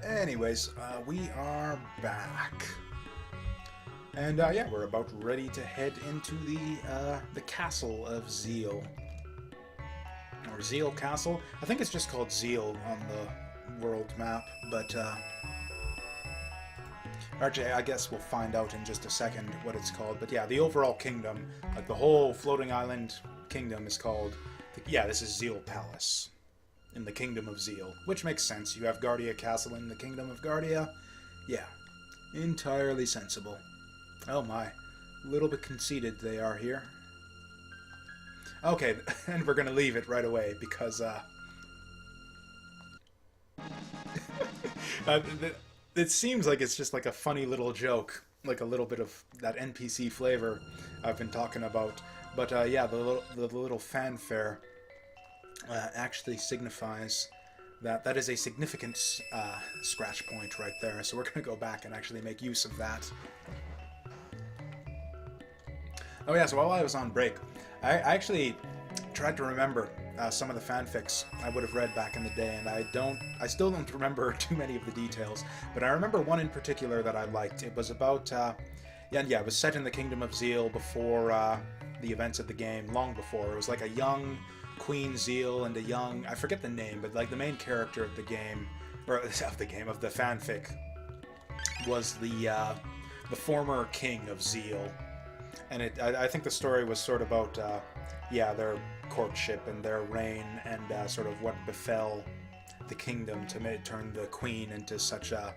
Anyways, we are back. And yeah, we're about ready to head into the castle of Zeal. Or Zeal Castle. I think it's just called Zeal on the world map, but actually, I guess we'll find out in just a second what it's called. But yeah, the overall kingdom, like the whole floating island kingdom is called, yeah, this is Zeal Palace. In the Kingdom of Zeal, which makes sense. You have Guardia Castle in the Kingdom of Guardia. Yeah, entirely sensible. Oh my, a little bit conceited they are here. Okay, and we're gonna leave it right away because uh, it seems like it's just like a funny little joke, like a little bit of that NPC flavor I've been talking about. But yeah, the little fanfare actually signifies that is a significant scratch point right there. So we're going to go back and actually make use of that. Oh yeah, so while I was on break, I actually tried to remember some of the fanfics I would have read back in the day, and I still don't remember too many of the details, but I remember one in particular that I liked. It was about, it was set in the Kingdom of Zeal before the events of the game, long before. It was like a young Queen Zeal and a young, I forget the name, but like the main character of the game, or of the fanfic, was the former king of Zeal, and I think the story was sort of about their courtship and their reign and sort of what befell the kingdom to turn the queen into such a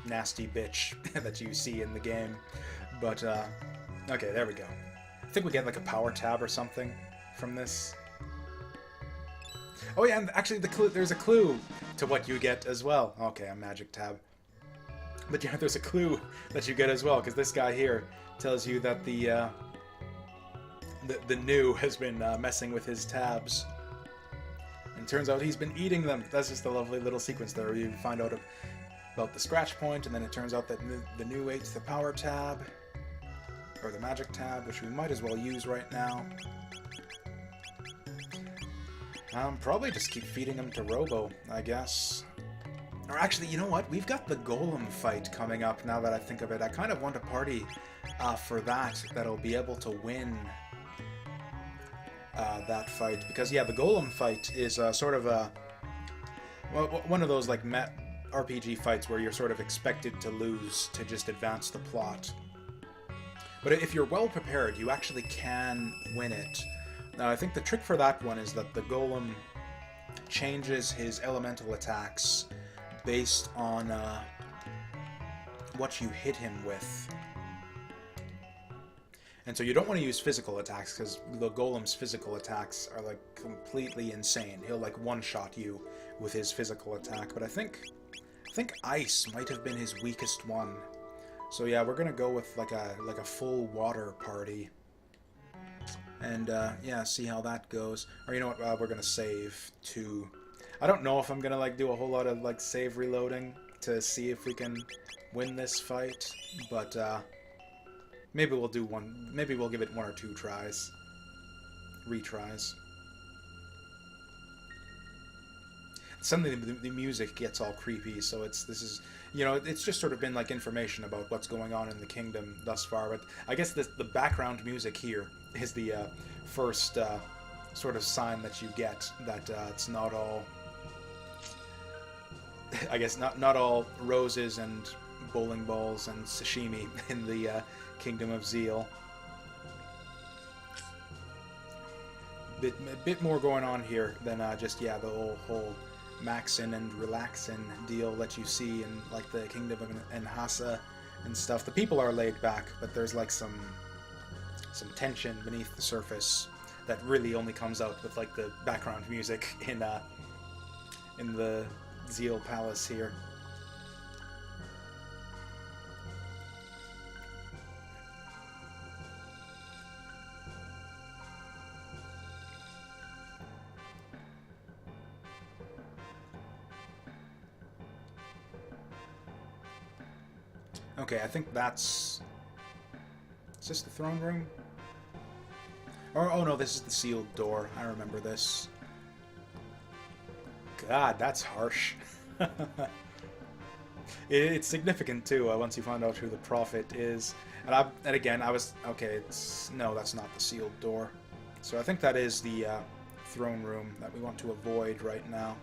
nasty bitch that you see in the game. But okay, there we go. I think we get like a power tab or something from this. Oh yeah, and actually there's a clue to what you get as well. Okay, a magic tab. But yeah, there's a clue that you get as well, because this guy here tells you that the new has been messing with his tabs. And it turns out he's been eating them. That's just a lovely little sequence there. You find out about the scratch point, and then it turns out that the new ate the power tab, or the magic tab, which we might as well use right now. Probably just keep feeding him to Robo, I guess. Or actually, you know what? We've got the Golem fight coming up, now that I think of it. I kind of want a party for that'll be able to win that fight. Because, yeah, the Golem fight is sort of one of those, like, RPG fights where you're sort of expected to lose to just advance the plot. But if you're well prepared, you actually can win it. Now, I think the trick for that one is that the Golem changes his elemental attacks based on what you hit him with. And so you don't want to use physical attacks, because the Golem's physical attacks are like completely insane. He'll like one-shot you with his physical attack, but I think ice might have been his weakest one. So yeah, we're gonna go with like a full water party. And yeah, see how that goes. Or you know what? We're gonna save too. I don't know if I'm gonna like do a whole lot of like save reloading to see if we can win this fight, but maybe we'll do one. Maybe we'll give it one or two tries, retries. Suddenly the music gets all creepy, so this is it's just sort of been like information about what's going on in the kingdom thus far. But I guess the background music here is the first sort of sign that you get that it's not all, I guess not all roses and bowling balls and sashimi in the Kingdom of Zeal. A bit more going on here than just the whole maxin and relaxin deal that you see in like the Kingdom of Enhasa and stuff. The people are laid back, but there's like some tension beneath the surface that really only comes out with like the background music in the Zeal Palace here. Okay, I think that's... Is this the throne room? Or, oh no, this is the sealed door. I remember this. God, that's harsh. It's significant too once you find out who the prophet is. And again, I was okay. It's no, that's not the sealed door. So I think that is the throne room that we want to avoid right now.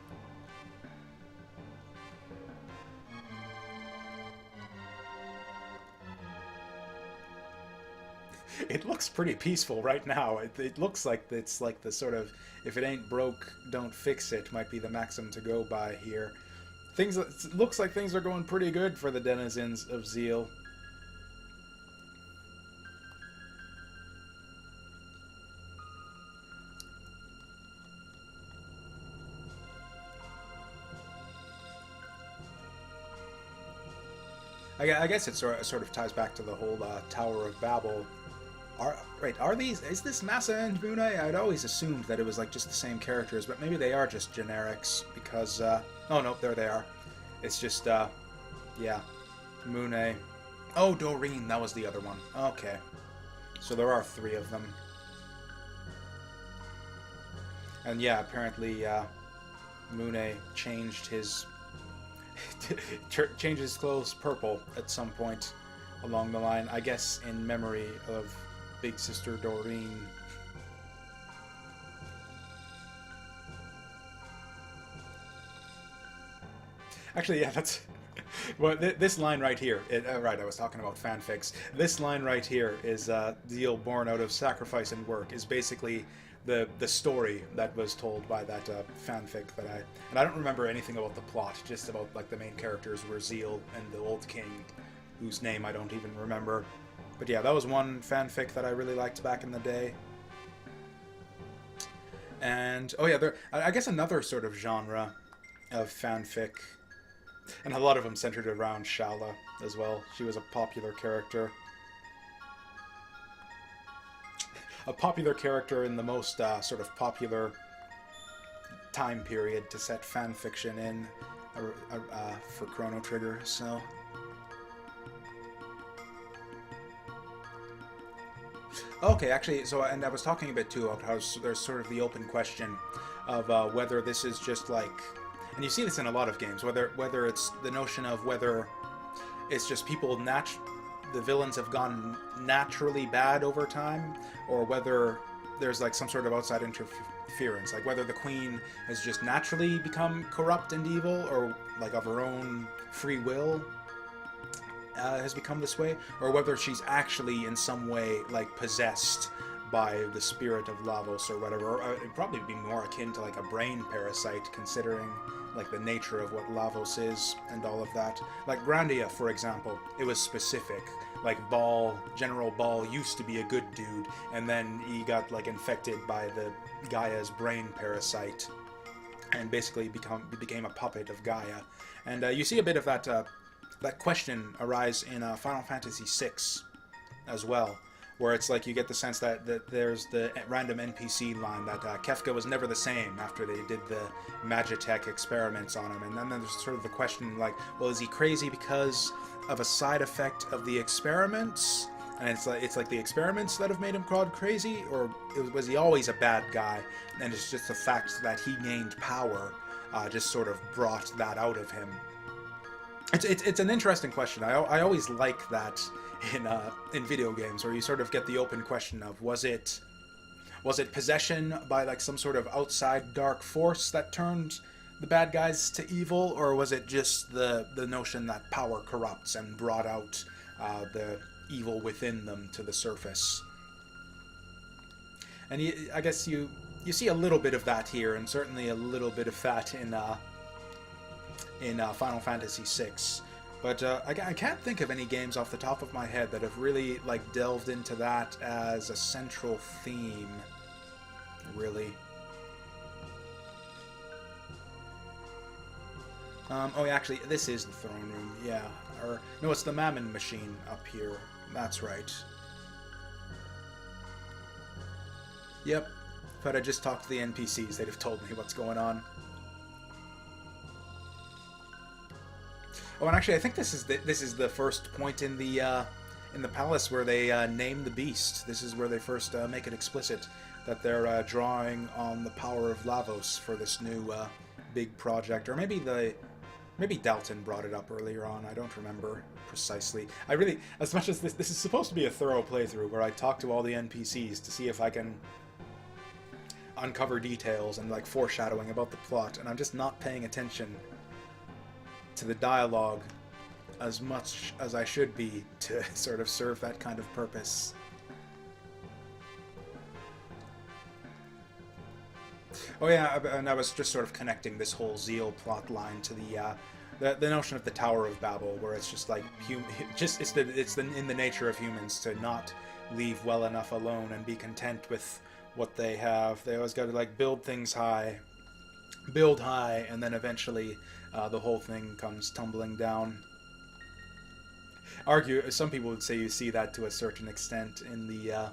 It looks pretty peaceful right now. It looks like it's like the sort of, if it ain't broke, don't fix it, might be the maxim to go by here. Things, it looks like things are going pretty good for the denizens of Zeal. I guess it sort of ties back to the whole Tower of Babel. Is this Massa and Mune? I'd always assumed that it was like just the same characters, but maybe they are just generics because, oh no, there they are. It's just, yeah, Mune. Oh, Doreen, that was the other one. Okay. So there are 3 of them. And yeah, apparently, Mune changed his clothes purple at some point along the line, I guess in memory of Big Sister Doreen. Actually, yeah, that's well. This line right here, right? I was talking about fanfics. This line right here is Zeal born out of sacrifice and work. Is basically the story that was told by that fanfic that I don't remember anything about the plot. Just about like the main characters were Zeal and the old king, whose name I don't even remember. But yeah, that was one fanfic that I really liked back in the day. And oh yeah, I guess another sort of genre of fanfic, and a lot of them centered around Shala as well. She was a popular character. A popular character in the most sort of popular time period to set fanfiction in for Chrono Trigger, so... Okay, actually, so, and I was talking a bit too about how there's sort of the open question of whether this is just like, and you see this in a lot of games, whether it's the notion of whether it's just people the villains have gone naturally bad over time, or whether there's like some sort of outside interference, like whether the queen has just naturally become corrupt and evil, or like of her own free will has become this way, or whether she's actually in some way like possessed by the spirit of Lavos or whatever. Or it'd probably be more akin to like a brain parasite, considering like the nature of what Lavos is and all of that. Like Grandia, for example, it was specific. Like General Ball used to be a good dude, and then he got like infected by the Gaia's brain parasite, and basically became a puppet of Gaia. And you see a bit of that question arise in Final Fantasy VI as well, where it's like you get the sense that there's the random NPC line that Kefka was never the same after they did the Magitech experiments on him, and then there's sort of the question like, well, is he crazy because of a side effect of the experiments? And it's like the experiments that have made him crazy, or was he always a bad guy? And it's just the fact that he gained power just sort of brought that out of him. It's an interesting question. I always like that in video games, where you sort of get the open question of was it possession by like some sort of outside dark force that turned the bad guys to evil, or was it just the notion that power corrupts and brought out the evil within them to the surface? And I guess you see a little bit of that here, and certainly a little bit of that in Final Fantasy VI, but I can't think of any games off the top of my head that have really like delved into that as a central theme, really. Oh, yeah, actually, this is the throne room, yeah. Or no, it's the Mammon machine up here. That's right. Yep. If I'd just talked to the NPCs, they'd have told me what's going on. Oh, and actually, I think this is the first point in the palace where they name the beast. This is where they first make it explicit that they're drawing on the power of Lavos for this new big project, or maybe Maybe Dalton brought it up earlier on. I don't remember precisely. I really, as much as this is supposed to be a thorough playthrough where I talk to all the NPCs to see if I can uncover details and like foreshadowing about the plot, and I'm just not paying attention to the dialogue as much as I should be to sort of serve that kind of purpose. Oh yeah, and I was just sort of connecting this whole Zeal plot line to the notion of the Tower of Babel, where it's just like it's in the nature of humans to not leave well enough alone and be content with what they have. They always got to like build high, and then eventually the whole thing comes tumbling down. Some people would say you see that to a certain extent in the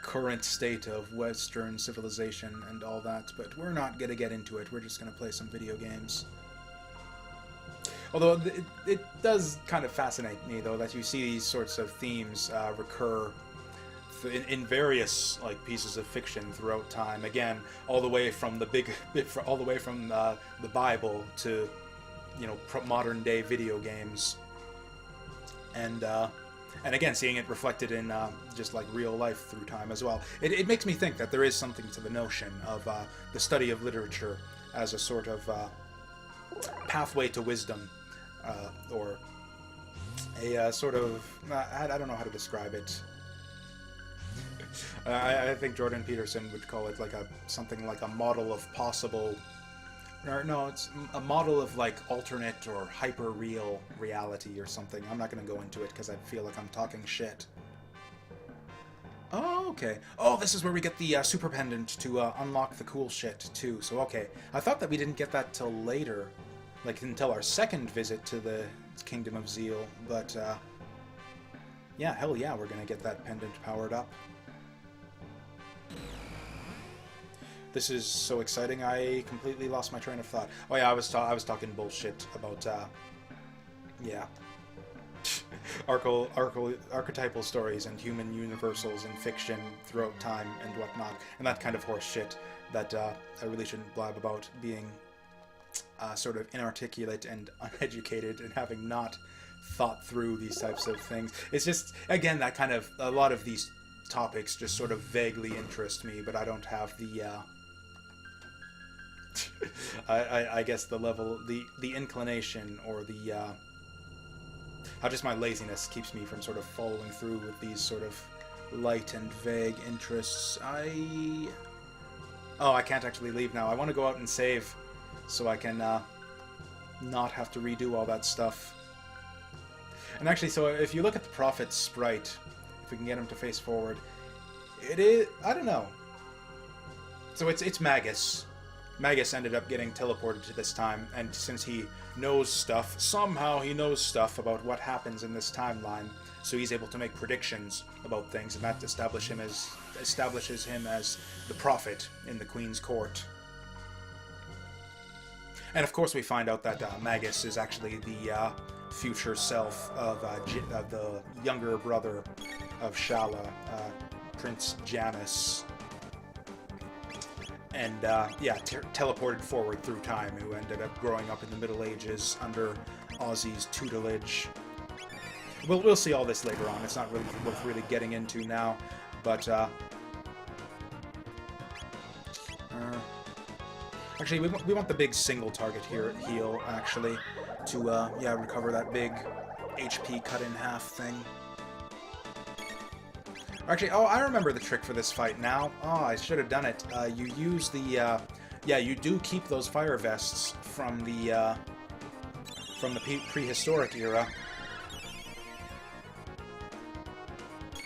current state of Western civilization and all that, but we're not going to get into it. We're just going to play some video games. Although it does kind of fascinate me, though, that you see these sorts of themes recur in various like pieces of fiction throughout time. Again, all the way from the Bible to, you know, modern day video games, and again seeing it reflected in just like real life through time as well. It makes me think that there is something to the notion of the study of literature as a sort of pathway to wisdom, or a sort of I don't know how to describe it. I think Jordan Peterson would call it like something like a model of possible, or no, it's a model of like alternate or hyper-real reality or something. I'm not going to go into it because I feel like I'm talking shit. Oh, okay. Oh, this is where we get the super pendant to unlock the cool shit too. So okay, I thought that we didn't get that till later, like until our second visit to the Kingdom of Zeal. But yeah, hell yeah, we're going to get that pendant powered up. This is so exciting. I completely lost my train of thought. Oh yeah, I was talking bullshit about yeah, archetypal stories and human universals in fiction throughout time and whatnot, and that kind of horse shit that I really shouldn't blab about, being sort of inarticulate and uneducated and having not thought through these types of things. It's just, again, that kind of, a lot of these topics just sort of vaguely interest me, but I don't have the I guess the level, the inclination, or the how just my laziness keeps me from sort of following through with these sort of light and vague interests. I can't actually leave now. I want to go out and save so I can not have to redo all that stuff. And actually, so if you look at the Prophet's sprite, if we can get him to face forward, it is, I don't know. So it's Magus. Magus ended up getting teleported to this time, and since he knows stuff, somehow he knows stuff about what happens in this timeline, so he's able to make predictions about things, and that establishes him as the prophet in the Queen's court. And of course we find out that Magus is actually the future self of the younger brother of Shala, Prince Janus. And yeah, teleported forward through time, who ended up growing up in the Middle Ages under Ozzy's tutelage. We'll see all this later on. It's not really worth really getting into now, but actually we want the big single target here heal actually to yeah, recover that big HP cut in half thing. Actually, oh, I remember the trick for this fight now. Oh, I should have done it. You use the, yeah, you do keep those fire vests from the prehistoric era.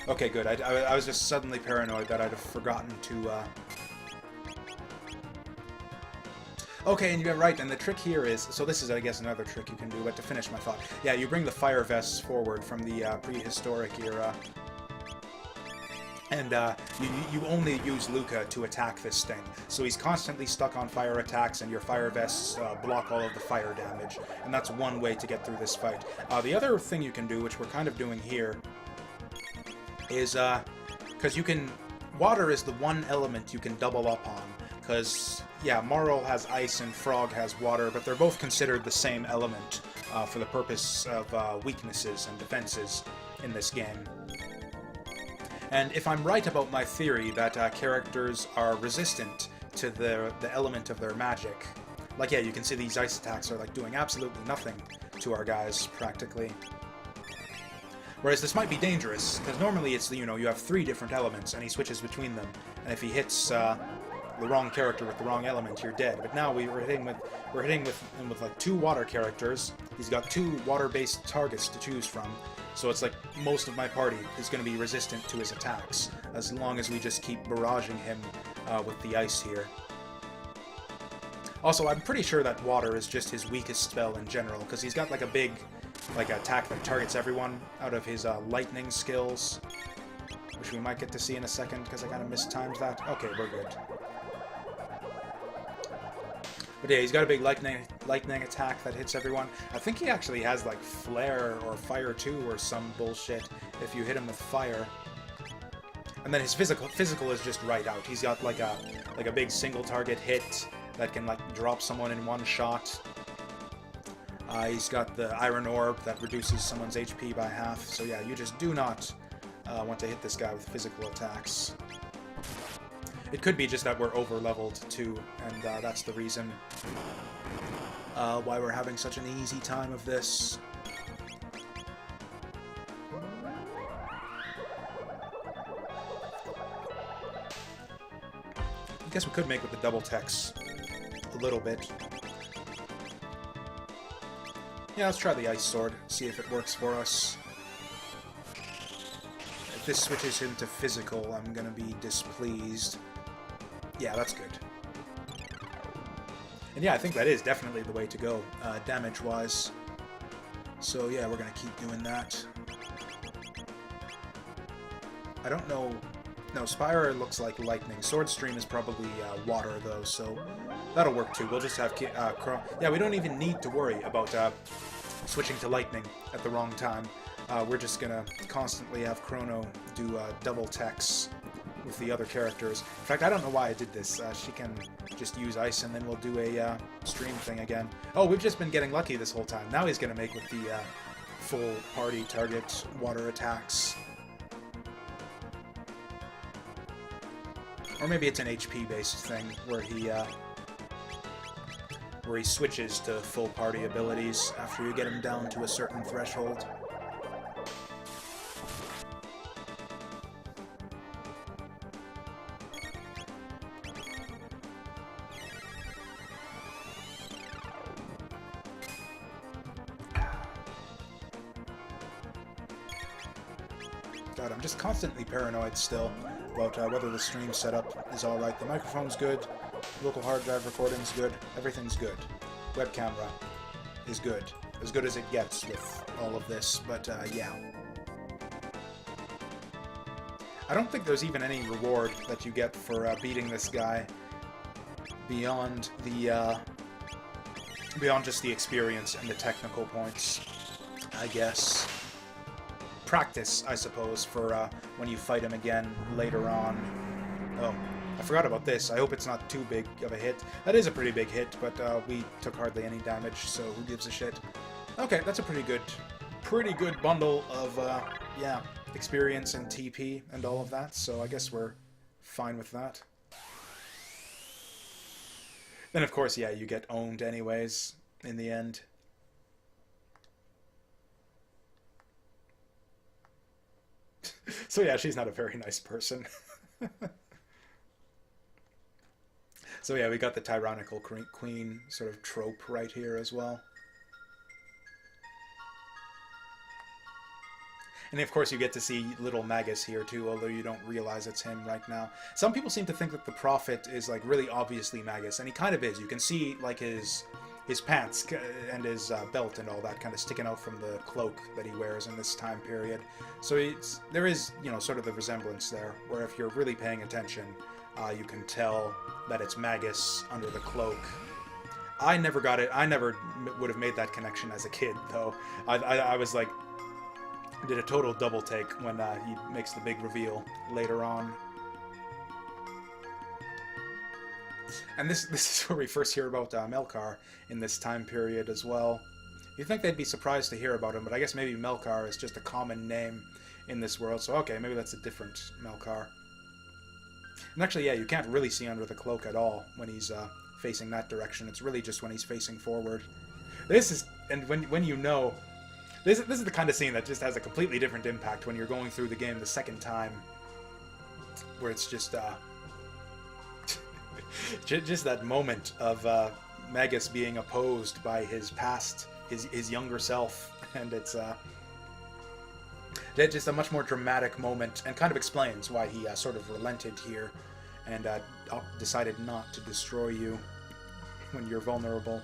Okay, good. I was just suddenly paranoid that I'd have forgotten to, Okay, and you're right, and the trick here is, so this is, I guess, another trick you can do, but to finish my thought. Yeah, you bring the fire vests forward from the prehistoric era. And you only use Luca to attack this thing. So he's constantly stuck on fire attacks, and your fire vests block all of the fire damage. And that's one way to get through this fight. The other thing you can do, which we're kind of doing here, is, because you can... Water is the one element you can double up on. Because yeah, Marl has ice and Frog has water, but they're both considered the same element for the purpose of weaknesses and defenses in this game. And if I'm right about my theory that characters are resistant to the element of their magic, like, yeah, you can see these ice attacks are like doing absolutely nothing to our guys, practically. Whereas this might be dangerous, because normally it's, you know, you have 3 different elements, and he switches between them, and if he hits the wrong character with the wrong element, you're dead. But now we're hitting him with like 2 water characters. He's got 2 water-based targets to choose from, so it's like most of my party is going to be resistant to his attacks, as long as we just keep barraging him with the ice here. Also, I'm pretty sure that water is just his weakest spell in general, because he's got like a big attack that targets everyone out of his lightning skills, which we might get to see in a second, because I kind of mistimed that. Okay, we're good. But yeah, he's got a big lightning attack that hits everyone. I think he actually has like flare or fire too, or some bullshit if you hit him with fire. And then his physical is just right out. He's got like a big single target hit that can like drop someone in one shot. He's got the Iron Orb that reduces someone's HP by half. So yeah, you just do not want to hit this guy with physical attacks. It could be just that we're over-leveled too, and that's the reason why we're having such an easy time of this. I guess we could make with the double techs a little bit. Yeah, let's try the Ice Sword, see if it works for us. If this switches him to physical, I'm gonna be displeased. Yeah, that's good. And yeah, I think that is definitely the way to go, damage-wise. So yeah, we're gonna keep doing that. I don't know... No, Spire looks like lightning. Sword Stream is probably water, though, so that'll work too. We'll just have Chrono... Yeah, we don't even need to worry about switching to lightning at the wrong time. We're just gonna constantly have Chrono do double techs with the other characters. In fact, I don't know why I did this. She can just use ice, and then we'll do a stream thing again. Oh, we've just been getting lucky this whole time. Now he's gonna make with the full party target water attacks. Or maybe it's an HP-based thing where he switches to full party abilities after you get him down to a certain threshold. God, I'm just constantly paranoid still about whether the stream setup is alright. The microphone's good, local hard drive recording's good, everything's good. Web camera is good as it gets with all of this, but yeah. I don't think there's even any reward that you get for beating this guy beyond the beyond just the experience and the technical points, I guess. Practice, I suppose, for when you fight him again later on. Oh, I forgot about this. I hope it's not too big of a hit. That is a pretty big hit, but we took hardly any damage, so who gives a shit? Okay, that's a pretty good bundle of, yeah, experience and TP and all of that, so I guess we're fine with that. Then, of course, yeah, you get owned anyways in the end. So yeah, she's not a very nice person. So yeah, we got the tyrannical queen sort of trope right here as well. And of course you get to see little Magus here too, although you don't realize it's him right now. Some people seem to think that the Prophet is like really obviously Magus, and he kind of is. You can see like his pants and his belt and all that kind of sticking out from the cloak that he wears in this time period. So there is, you know, sort of the resemblance there, where if you're really paying attention, you can tell that it's Magus under the cloak. I never got it. I never would have made that connection as a kid, though. I was like, did a total double take when he makes the big reveal later on. And this is where we first hear about Melkar in this time period as well. You'd think they'd be surprised to hear about him, but I guess maybe Melkar is just a common name in this world. So okay, maybe that's a different Melkar. And actually, yeah, you can't really see under the cloak at all when he's facing that direction. It's really just when he's facing forward. This is, and when you know, this is the kind of scene that just has a completely different impact when you're going through the game the second time, where it's just just that moment of Magus being opposed by his past, his younger self, and it's just a much more dramatic moment, and kind of explains why he sort of relented here and decided not to destroy you when you're vulnerable.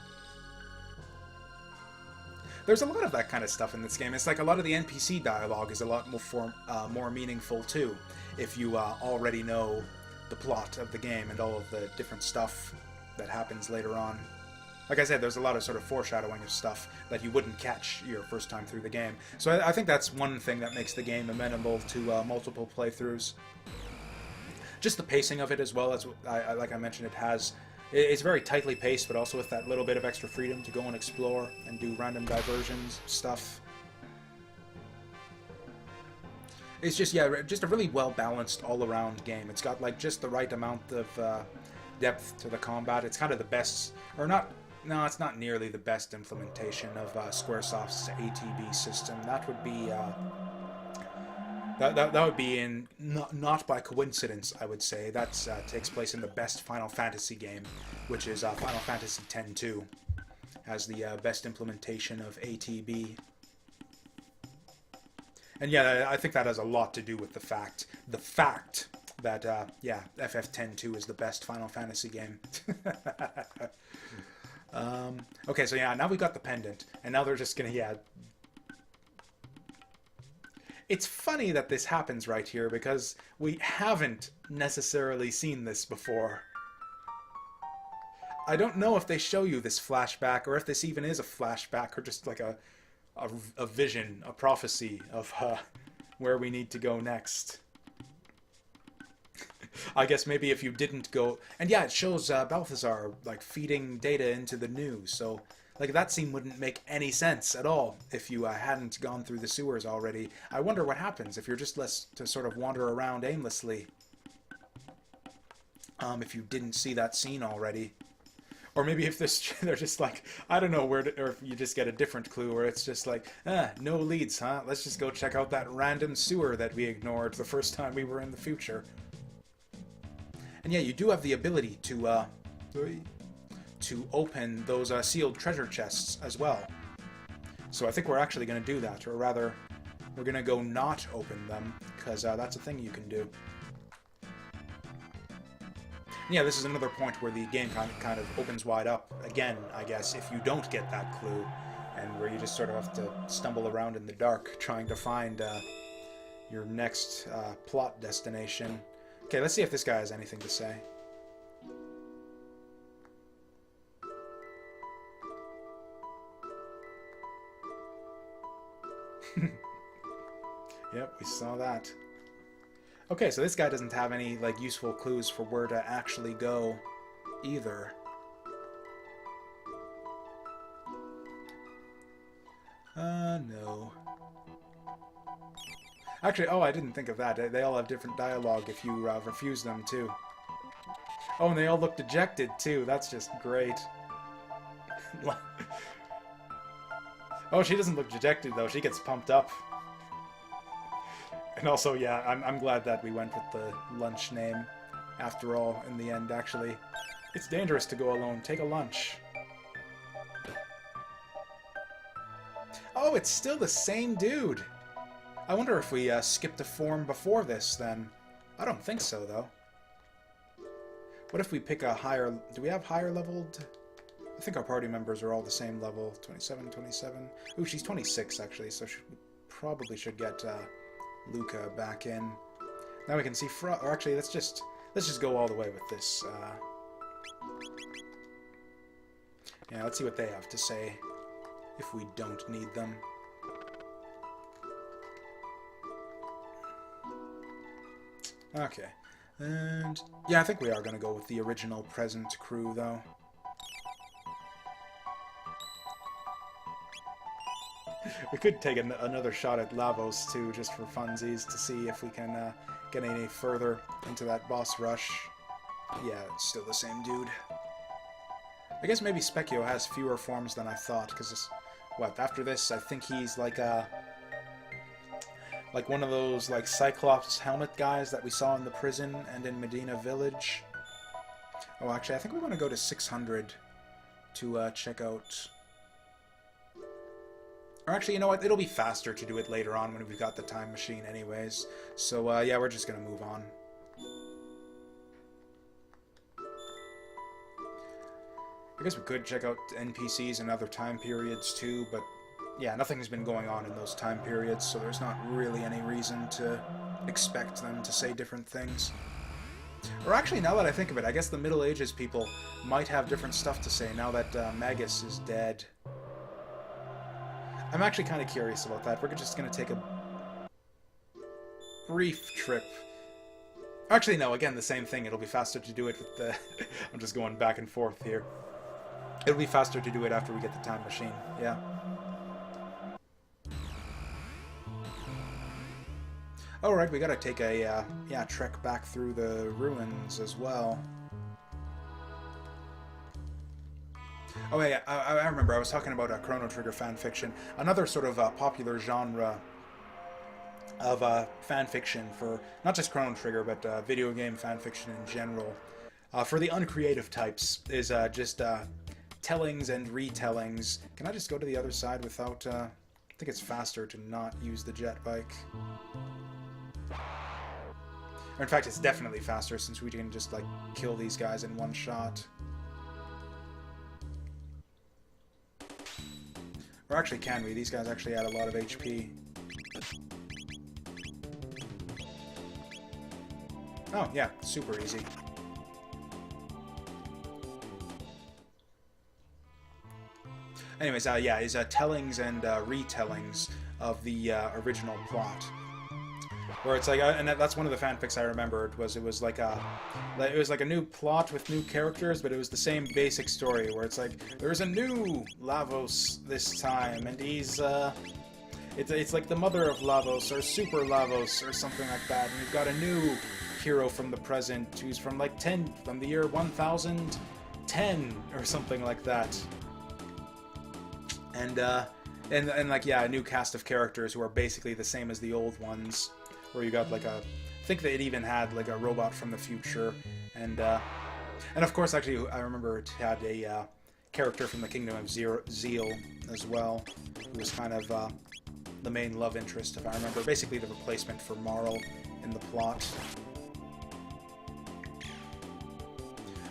There's a lot of that kind of stuff in this game. It's like a lot of the NPC dialogue is a lot more meaningful too, if you already know the plot of the game and all of the different stuff that happens later on. Like I said, there's a lot of sort of foreshadowing of stuff that you wouldn't catch your first time through the game. So I think that's one thing that makes the game amenable to multiple playthroughs. Just the pacing of it as well, as like I mentioned, it's very tightly paced, but also with that little bit of extra freedom to go and explore and do random diversions, stuff. It's just, yeah, just a really well-balanced all-around game. It's got, like, just the right amount of depth to the combat. It's kind of the best, or not, no, it's not nearly the best implementation of Squaresoft's ATB system. That would be, that would be in, not by coincidence, I would say. That takes place in the best Final Fantasy game, which is Final Fantasy X-2, has the best implementation of ATB. And yeah, I think that has a lot to do with the fact that, yeah, FF10-2 is the best Final Fantasy game. Okay, so yeah, now we got the pendant, and now they're just gonna, yeah. It's funny that this happens right here, because we haven't necessarily seen this before. I don't know if they show you this flashback, or if this even is a flashback, or just like a vision, a prophecy of where we need to go next. I guess maybe if you didn't go... And yeah, it shows Balthazar, like, feeding data into the news, so... Like, that scene wouldn't make any sense at all if you hadn't gone through the sewers already. I wonder what happens if you're just left to sort of wander around aimlessly. If you didn't see that scene already. Or maybe if they're just like, I don't know where to, or if you just get a different clue where it's just like, no leads, huh? Let's just go check out that random sewer that we ignored the first time we were in the future. And yeah, you do have the ability to open those sealed treasure chests as well. So I think we're actually going to do that, or rather, we're going to go not open them, because that's a thing you can do. Yeah, this is another point where the game kind of opens wide up again, I guess, if you don't get that clue, and where you just sort of have to stumble around in the dark trying to find your next plot destination. Okay, let's see if this guy has anything to say. Yep, we saw that. Okay, so this guy doesn't have any, like, useful clues for where to actually go, either. No. Actually, oh, I didn't think of that. They all have different dialogue if you refuse them, too. Oh, and they all look dejected, too. That's just great. Oh, she doesn't look dejected, though. She gets pumped up. And also, yeah, I'm glad that we went with the lunch name, after all, in the end, actually. It's dangerous to go alone. Take a lunch. Oh, it's still the same dude! I wonder if we skipped a form before this, then. I don't think so, though. What if we pick a higher... Do we have higher leveled... I think our party members are all the same level. 27, 27. Ooh, she's 26, actually, so we probably should get... Luca back in. Now we can see or actually, let's just go all the way with this. Yeah, let's see what they have to say if we don't need them. Okay. And yeah, I think we are going to go with the original present crew, though. We could take another shot at Lavos, too, just for funsies, to see if we can get any further into that boss rush. Yeah, it's still the same dude. I guess maybe Specchio has fewer forms than I thought, because, what, after this, I think he's like one of those, like, Cyclops helmet guys that we saw in the prison and in Medina Village. Oh, actually, I think we want to go to 600 to check out... Or actually, you know what? It'll be faster to do it later on when we've got the time machine anyways. So, yeah, we're just going to move on. I guess we could check out NPCs in other time periods too, but yeah, nothing's been going on in those time periods, so there's not really any reason to expect them to say different things. Or actually, now that I think of it, I guess the Middle Ages people might have different stuff to say now that Magus is dead. I'm actually kind of curious about that. We're just going to take a brief trip. Actually, no, again, the same thing. It'll be faster to do it with the... I'm just going back and forth here. It'll be faster to do it after we get the time machine, yeah. Alright, we gotta take a, yeah, trek back through the ruins as well. Oh yeah, I remember, I was talking about Chrono Trigger fanfiction. Another sort of popular genre of fanfiction for not just Chrono Trigger, but video game fanfiction in general. For the uncreative types is just tellings and retellings. Can I just go to the other side without... I think it's faster to not use the jet bike. Or in fact, it's definitely faster since we can just, like, kill these guys in one shot. Or actually, can we? These guys actually add a lot of HP. Oh, yeah, super easy. Anyways, yeah, is tellings and retellings of the original plot. Where it's like, and that's one of the fanfics I remembered, it was like a new plot with new characters, but it was the same basic story, where it's like, there's a new Lavos this time, and he's, it's like the mother of Lavos, or Super Lavos, or something like that, and you've got a new hero from the present, who's from like from the year 1010, or something like that. And like, yeah, a new cast of characters who are basically the same as the old ones, where you got like I think that it even had like a robot from the future, and of course, actually, I remember it had a character from the Kingdom of Zeal as well, who was kind of the main love interest, if I remember, basically the replacement for Marl in the plot.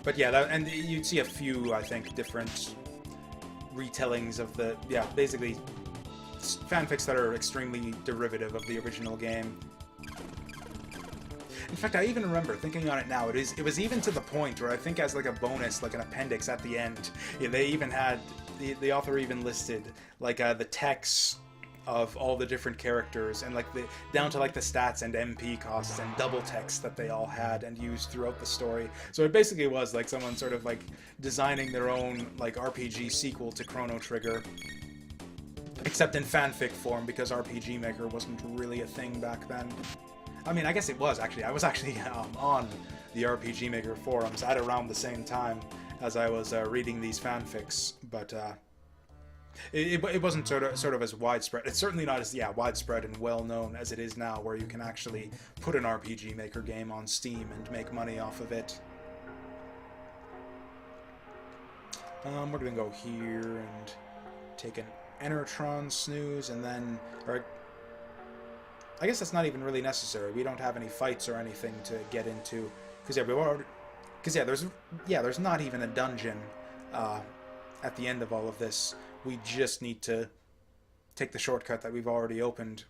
But yeah, and you'd see a few, I think, different retellings of the, yeah, basically fanfics that are extremely derivative of the original game. In fact, I even remember thinking on it now, it was even to the point where I think as like a bonus, like an appendix at the end, yeah, they even had, the author even listed like the texts of all the different characters, and like down to like the stats and MP costs and double text that they all had and used throughout the story. So it basically was like someone sort of like designing their own like RPG sequel to Chrono Trigger, except in fanfic form, because RPG Maker wasn't really a thing back then. I mean, I guess it was actually. I was actually on the RPG Maker forums at around the same time as I was reading these fanfics, but it wasn't sort of as widespread. It's certainly not as widespread and well known as it is now, where you can actually put an RPG Maker game on Steam and make money off of it. We're gonna go here and take an Enertron snooze, and then, or I guess that's not even really necessary. We don't have any fights or anything to get into, because there's not even a dungeon at the end of all of this. We just need to take the shortcut that we've already opened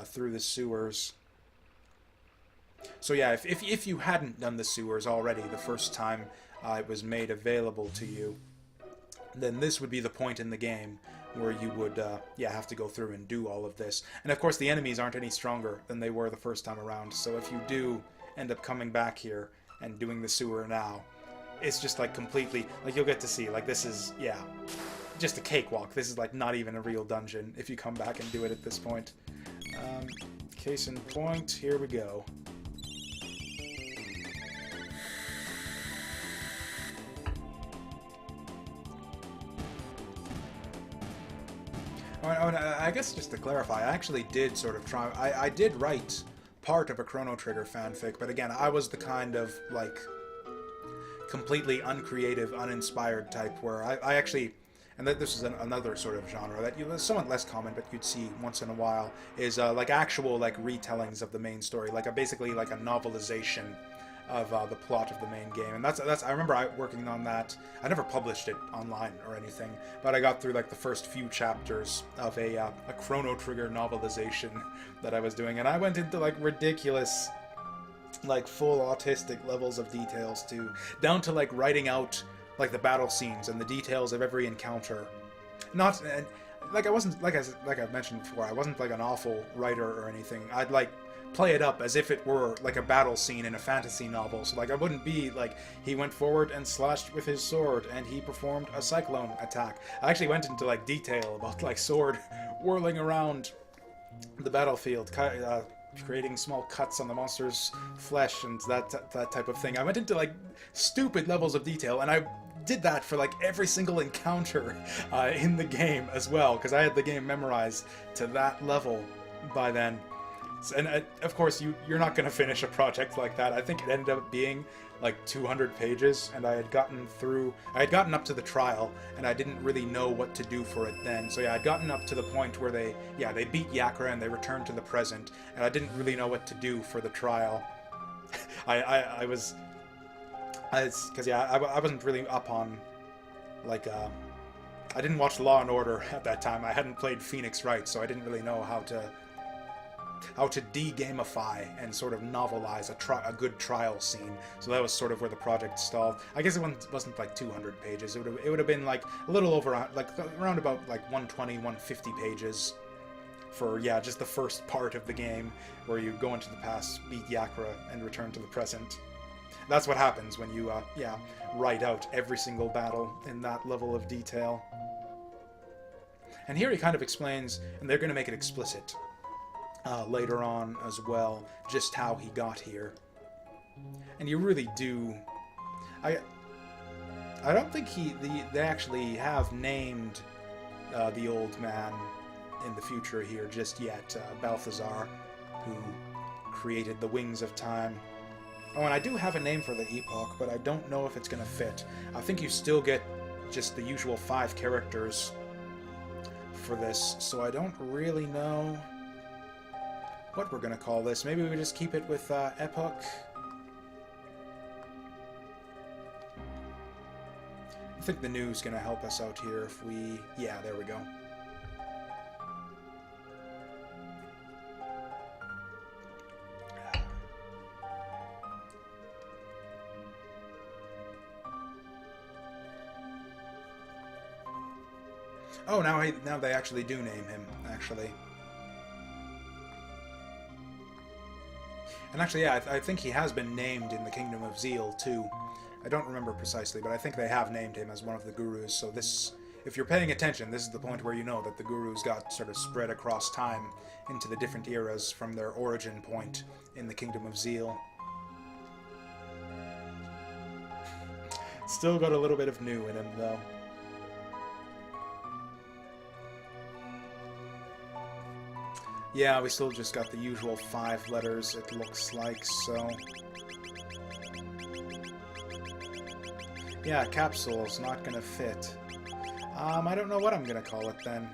through the sewers. So yeah, if you hadn't done the sewers already the first time it was made available to you, then this would be the point in the game where you would have to go through and do all of this. And of course the enemies aren't any stronger than they were the first time around, so if you do end up coming back here and doing the sewer now, it's just like completely, like you'll get to see, like this is, yeah, just a cakewalk. This is like not even a real dungeon if you come back and do it at this point. Case in point, here we go. I guess just to clarify, I actually did sort of try, I did write part of a Chrono Trigger fanfic, but again, I was the kind of, like, completely uncreative, uninspired type where I actually, and this is another sort of genre that is somewhat less common, but you'd see once in a while, is like actual like retellings of the main story, like basically like a novelization of the plot of the main game. And that's I remember working on that. I never published it online or anything, but I got through like the first few chapters of a Chrono Trigger novelization that I was doing, and I went into like ridiculous, like full autistic levels of details too, down to like writing out like the battle scenes and the details of every encounter. Not and like I wasn't like I've mentioned before, I wasn't like an awful writer or anything. I'd like play it up as if it were like a battle scene in a fantasy novel. So like I wouldn't be like, he went forward and slashed with his sword and he performed a cyclone attack. I actually went into like detail about like sword whirling around the battlefield, creating small cuts on the monster's flesh and that type of thing. I went into like stupid levels of detail, and I did that for like every single encounter in the game as well, because I had the game memorized to that level by then. And of course, you're not going to finish a project like that. I think it ended up being like 200 pages, and I had gotten up to the trial, and I didn't really know what to do for it then. So yeah, I'd gotten up to the point where they beat Yakra and they returned to the present, and I didn't really know what to do for the trial. I wasn't really up on like I didn't watch Law and Order at that time. I hadn't played Phoenix Wright, so I didn't really know how to de-gamify and sort of novelize a good trial scene. So that was sort of where the project stalled. I guess it wasn't like 200 pages. It would have been like a little over, like around about like 120, 150 pages for, yeah, just the first part of the game where you go into the past, beat Yakra, and return to the present. That's what happens when you, write out every single battle in that level of detail. And here he kind of explains, and they're going to make it explicit later on as well, just how he got here. And you really do. I don't think they actually have named the old man in the future here just yet. Balthazar, who created the Wings of Time. Oh, and I do have a name for the epoch, but I don't know if it's going to fit. I think you still get just the usual 5 characters for this, so I don't really know what we're going to call this. Maybe we just keep it with epoch. I think the new's going to help us out here if we... Yeah, there we go. Oh, now they actually do name him, actually. And actually, yeah, I think he has been named in the Kingdom of Zeal, too. I don't remember precisely, but I think they have named him as one of the gurus, so this... If you're paying attention, this is the point where you know that the gurus got sort of spread across time into the different eras from their origin point in the Kingdom of Zeal. Still got a little bit of new in him, though. Yeah, we still just got the usual 5 letters, it looks like, so... Yeah, capsule's not gonna fit. I don't know what I'm gonna call it, then.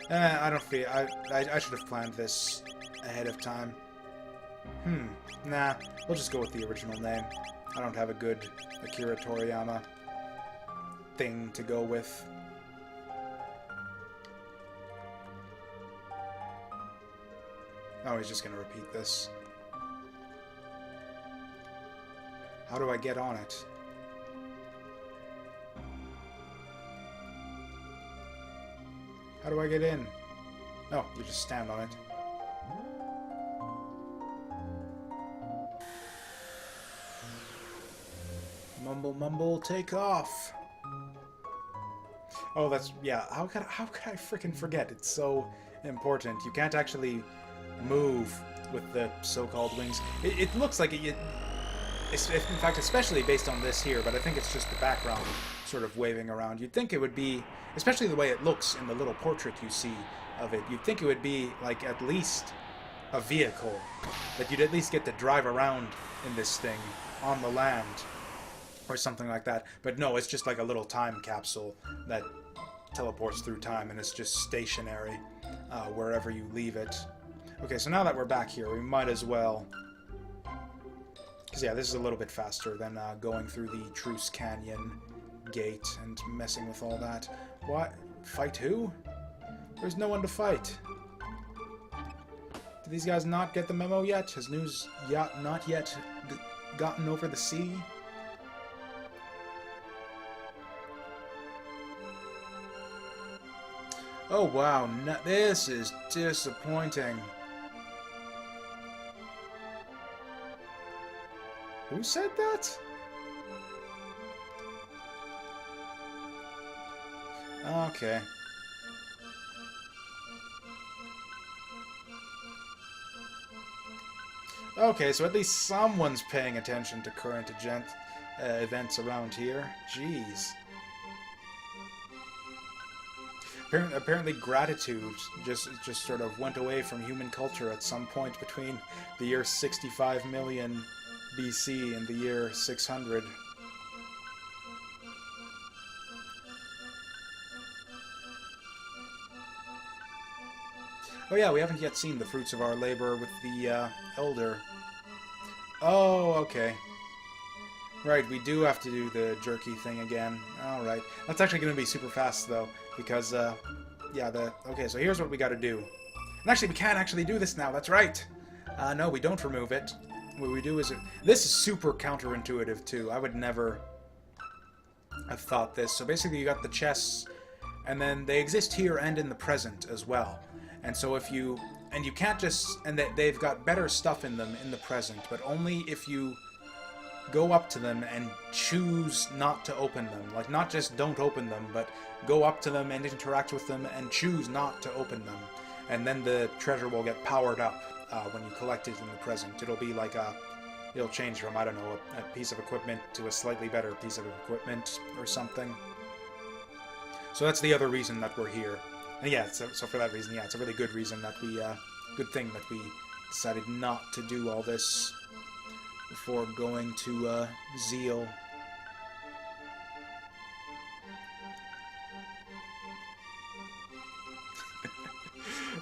I don't feel... I should have planned this ahead of time. Nah, we'll just go with the original name. I don't have a good Akira Toriyama thing to go with. Oh, he's just going to repeat this. How do I get on it? How do I get in? Oh, you just stand on it. Mumble, mumble, take off. Oh, that's... Yeah, how could I freaking forget? It's so important. You can't actually move with the so-called wings. It looks like it... in fact, especially based on this here, but I think it's just the background sort of waving around. You'd think it would be, especially the way it looks in the little portrait you see of it, you'd think it would be, like, at least a vehicle. That you'd at least get to drive around in this thing on the land. Or something like that. But no, it's just like a little time capsule that teleports through time, and it's just stationary wherever you leave it. Okay, so now that we're back here, we might as well... Because, yeah, this is a little bit faster than going through the Truce Canyon gate and messing with all that. What? Fight who? There's no one to fight. Do these guys not get the memo yet? Has news not yet gotten over the sea? Oh, wow. No, this is disappointing. Who said that? Okay. Okay, so at least someone's paying attention to current events around here. Jeez. Apparently gratitude just sort of went away from human culture at some point between the year 65 million BC and the year 600. Oh yeah, we haven't yet seen the fruits of our labor with the elder. Oh, okay. Right, we do have to do the jerky thing again. Alright. That's actually going to be super fast, though, because, yeah, okay, so here's what we got to do. And actually, we can actually do this now, that's right! No, we don't remove it. What we do is... This is super counterintuitive, too. I would never have thought this. So basically, you got the chests, and then they exist here and in the present as well. And so if you... And you can't just... And they've got better stuff in them in the present, but only if you... go up to them and choose not to open them. Like, not just don't open them, but go up to them and interact with them and choose not to open them. And then the treasure will get powered up when you collect it in the present. It'll be like a... It'll change from, I don't know, a piece of equipment to a slightly better piece of equipment or something. So that's the other reason that we're here. And yeah, so for that reason, yeah, it's a really good reason that we... good thing that we decided not to do all this before going to Zeal.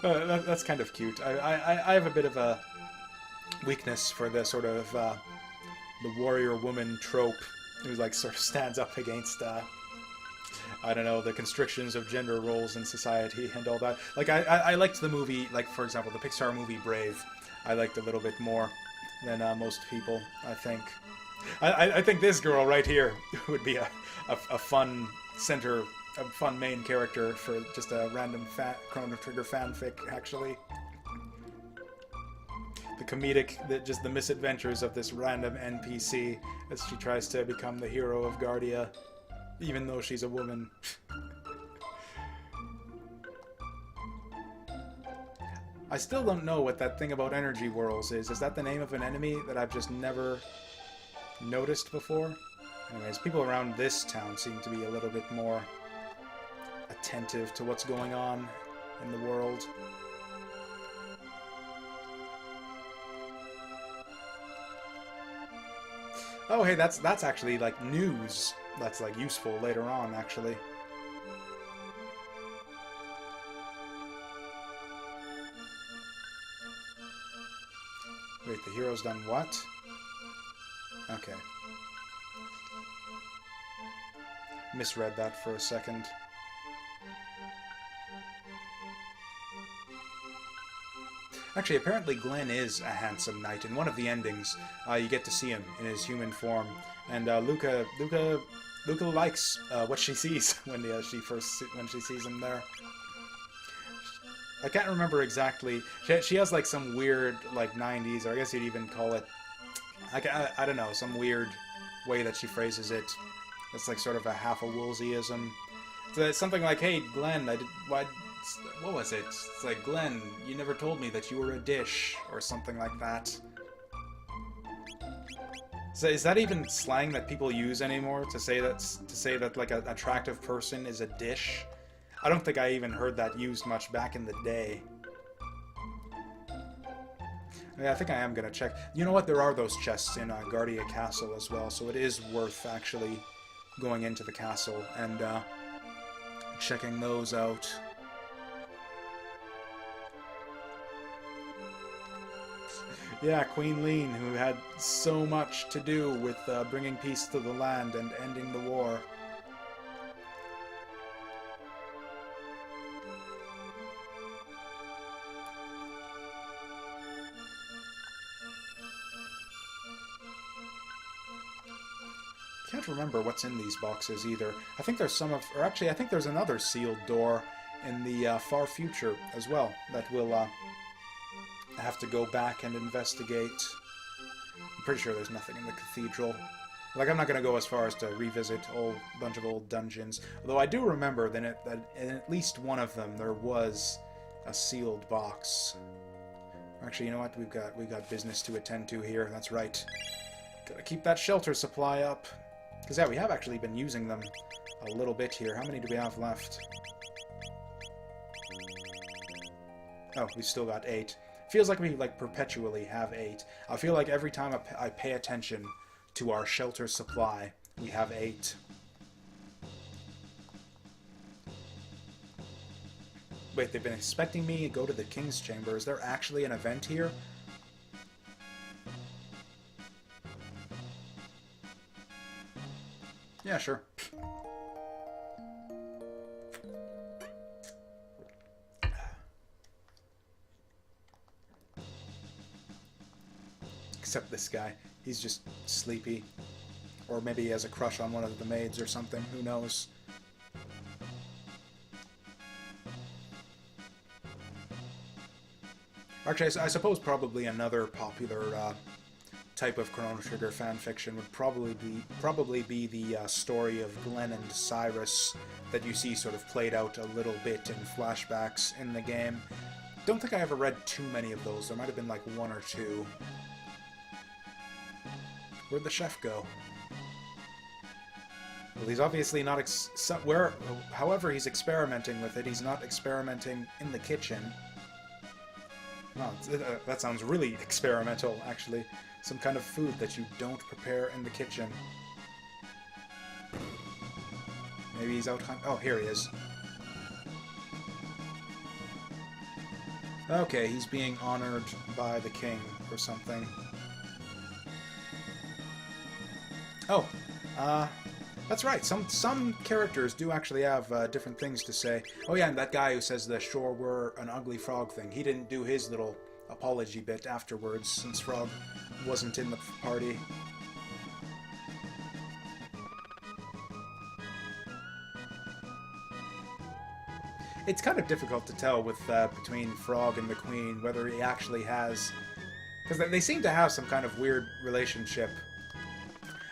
That's kind of cute. I have a bit of a weakness for the sort of the warrior woman trope who like sort of stands up against I don't know, the constrictions of gender roles in society and all that. Like I liked the movie, like for example the Pixar movie Brave. I liked a little bit more than most people, I think. I think this girl right here would be a fun center, a fun main character for just a random Chrono Trigger fanfic, actually. The comedic, just the misadventures of this random NPC as she tries to become the hero of Guardia, even though she's a woman. I still don't know what that thing about energy whirls is. Is that the name of an enemy that I've just never noticed before? Anyways, people around this town seem to be a little bit more attentive to what's going on in the world. Oh, hey, that's actually, like, news. That's, like, useful later on, actually. Wait, the hero's done what? Okay. Misread that for a second. Actually, apparently Glenn is a handsome knight. In one of the endings, you get to see him in his human form, and Luca likes what she sees when she sees him there. I can't remember exactly. She has like some weird like 90s, or I guess you'd even call it, I don't know, some weird way that she phrases it. It's like sort of a half a Woolseyism. So it's something like, "Hey, Glenn, what was it? It's like, Glenn, you never told me that you were a dish," or something like that. So is that even slang that people use anymore to say that like an attractive person is a dish? I don't think I even heard that used much back in the day. Yeah, I think I am gonna check. You know what? There are those chests in Guardia Castle as well, so it is worth actually going into the castle and checking those out. Yeah, Queen Lean, who had so much to do with bringing peace to the land and ending the war. Can't remember what's in these boxes either. I think there's some of, or actually I think there's another sealed door in the far future as well that we'll have to go back and investigate. I'm pretty sure there's nothing in the cathedral. Like, I'm not going to go as far as to revisit a bunch of old dungeons, although I do remember that in at least one of them there was a sealed box. Actually, you know what? We've got business to attend to here. That's right. Gotta keep that shelter supply up. Because, yeah, we have actually been using them a little bit here. How many do we have left? Oh, we've still got 8. Feels like we, like, perpetually have 8. I feel like every time I pay attention to our shelter supply, we have 8. Wait, they've been expecting me to go to the King's Chamber. Is there actually an event here? Yeah, sure. Except this guy. He's just sleepy. Or maybe he has a crush on one of the maids or something. Who knows? Actually, I suppose probably another popular type of Chrono Trigger fanfiction would probably be the story of Glenn and Cyrus that you see sort of played out a little bit in flashbacks in the game. Don't think I ever read too many of those. There might have been like 1 or 2. Where'd the chef go? Well, he's obviously not however he's experimenting with it, he's not experimenting in the kitchen. Oh, that sounds really experimental, actually. Some kind of food that you don't prepare in the kitchen. Maybe he's out hunting. Oh, here he is. Okay, he's being honored by the king or something. Oh, that's right. Some characters do actually have different things to say. Oh yeah, and that guy who says the "sure were an ugly frog" thing, he didn't do his little apology bit afterwards, since Frog wasn't in the party. It's kind of difficult to tell with between Frog and the Queen whether he actually has, because they seem to have some kind of weird relationship.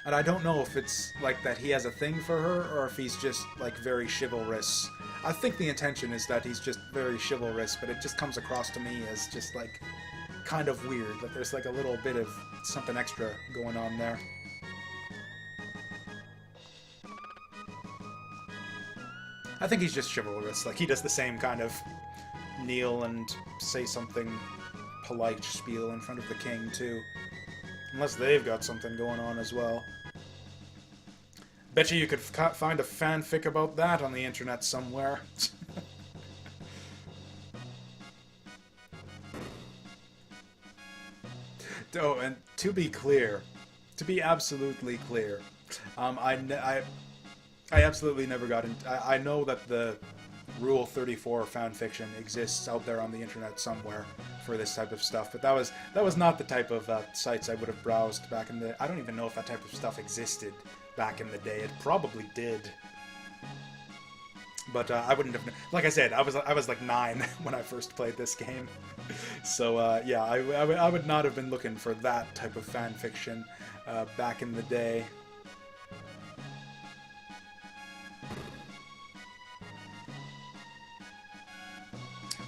And I don't know if it's like that he has a thing for her, or if he's just like very chivalrous. I think the intention is that he's just very chivalrous, but it just comes across to me as just like kind of weird, that there's like a little bit of something extra going on there. I think he's just chivalrous, like he does the same kind of kneel and say something polite spiel in front of the king too. Unless they've got something going on as well. Bet you could find a fanfic about that on the internet somewhere. Oh, and to be clear, to be absolutely clear, I absolutely never got into... I know that the Rule 34 fanfiction exists out there on the internet somewhere for this type of stuff, but that was not the type of sites I would have browsed back in the... I don't even know if that type of stuff existed back in the day. It probably did. But I wouldn't have... Like I said, I was like 9 when I first played this game. So, yeah, I would not have been looking for that type of fanfiction back in the day.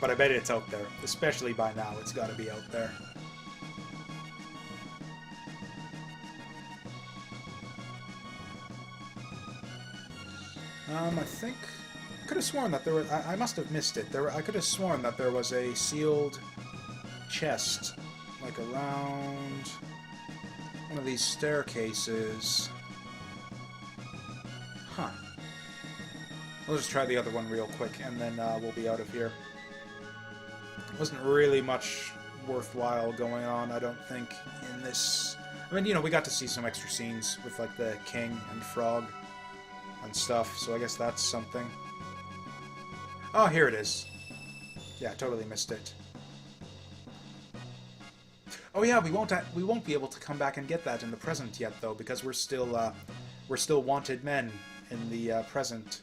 But I bet it's out there. Especially by now, it's got to be out there. I think... I could have sworn that there were... I must have missed it. I could have sworn that there was a sealed chest, like around one of these staircases. Huh. We'll just try the other one real quick, and then we'll be out of here. Wasn't really much worthwhile going on, I don't think, in this... I mean, you know, we got to see some extra scenes with, like, the king and frog and stuff, so I guess that's something. Oh, here it is. Yeah, totally missed it. Oh yeah, we won't be able to come back and get that in the present yet, though, because we're still wanted men in the present.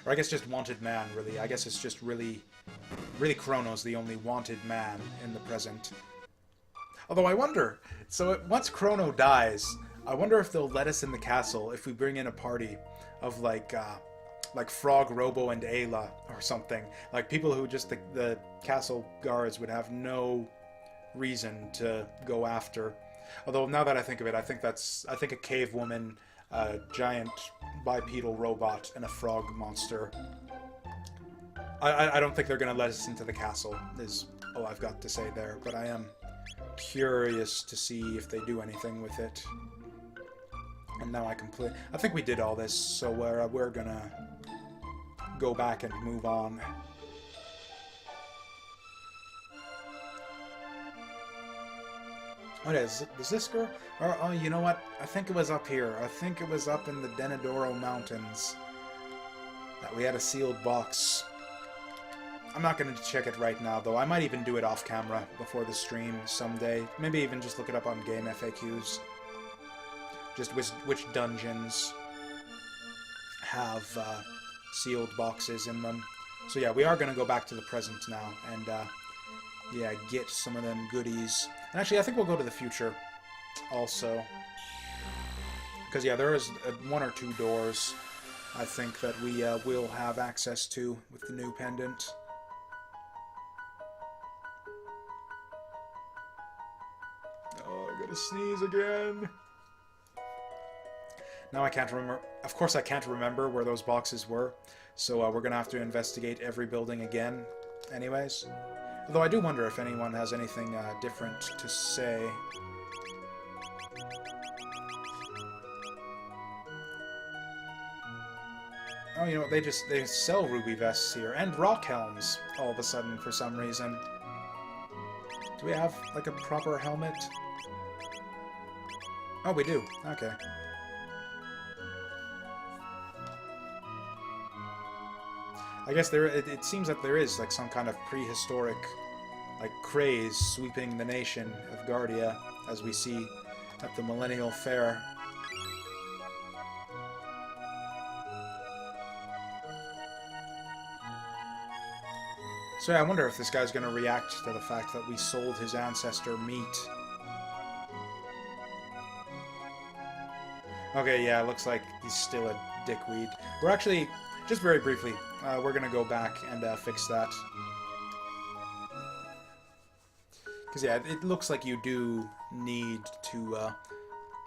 Or I guess just wanted man, really. I guess it's just really Chrono's the only wanted man in the present. Although I wonder, so once Chrono dies, I wonder if they'll let us in the castle if we bring in a party of like Frog, Robo, and Ayla or something. Like people who just the castle guards would have no reason to go after. Although now that I think of it, I think a cave woman, a giant bipedal robot, and a frog monster. I don't think they're going to let us into the castle, is all I've got to say there. But I am curious to see if they do anything with it. And now I think we did all this, so we're going to go back and move on. What is this girl? Oh, you know what? I think it was up here. I think it was up in the Denadoro Mountains that we had a sealed box. I'm not going to check it right now, though. I might even do it off camera before the stream someday. Maybe even just look it up on game FAQs. Just which dungeons have sealed boxes in them. So yeah, we are going to go back to the present now and yeah, get some of them goodies. And actually, I think we'll go to the future also. Because yeah, there is one or two doors, I think, that we will have access to with the new pendant. Oh, I'm gonna sneeze again. Now I can't remember. Of course I can't remember where those boxes were, so we're gonna have to investigate every building again anyways. Although I do wonder if anyone has anything different to say. Oh, you know what, they sell ruby vests here, and rock helms, all of a sudden, for some reason. Do we have, like, a proper helmet? Oh, we do. Okay. I guess it seems that there is, like, some kind of prehistoric, like, craze sweeping the nation of Guardia, as we see at the Millennial Fair. So yeah, I wonder if this guy's gonna react to the fact that we sold his ancestor meat. Okay, yeah, it looks like he's still a dickweed. We're actually, just very briefly, we're gonna go back and fix that. Because yeah, it looks like you do need to.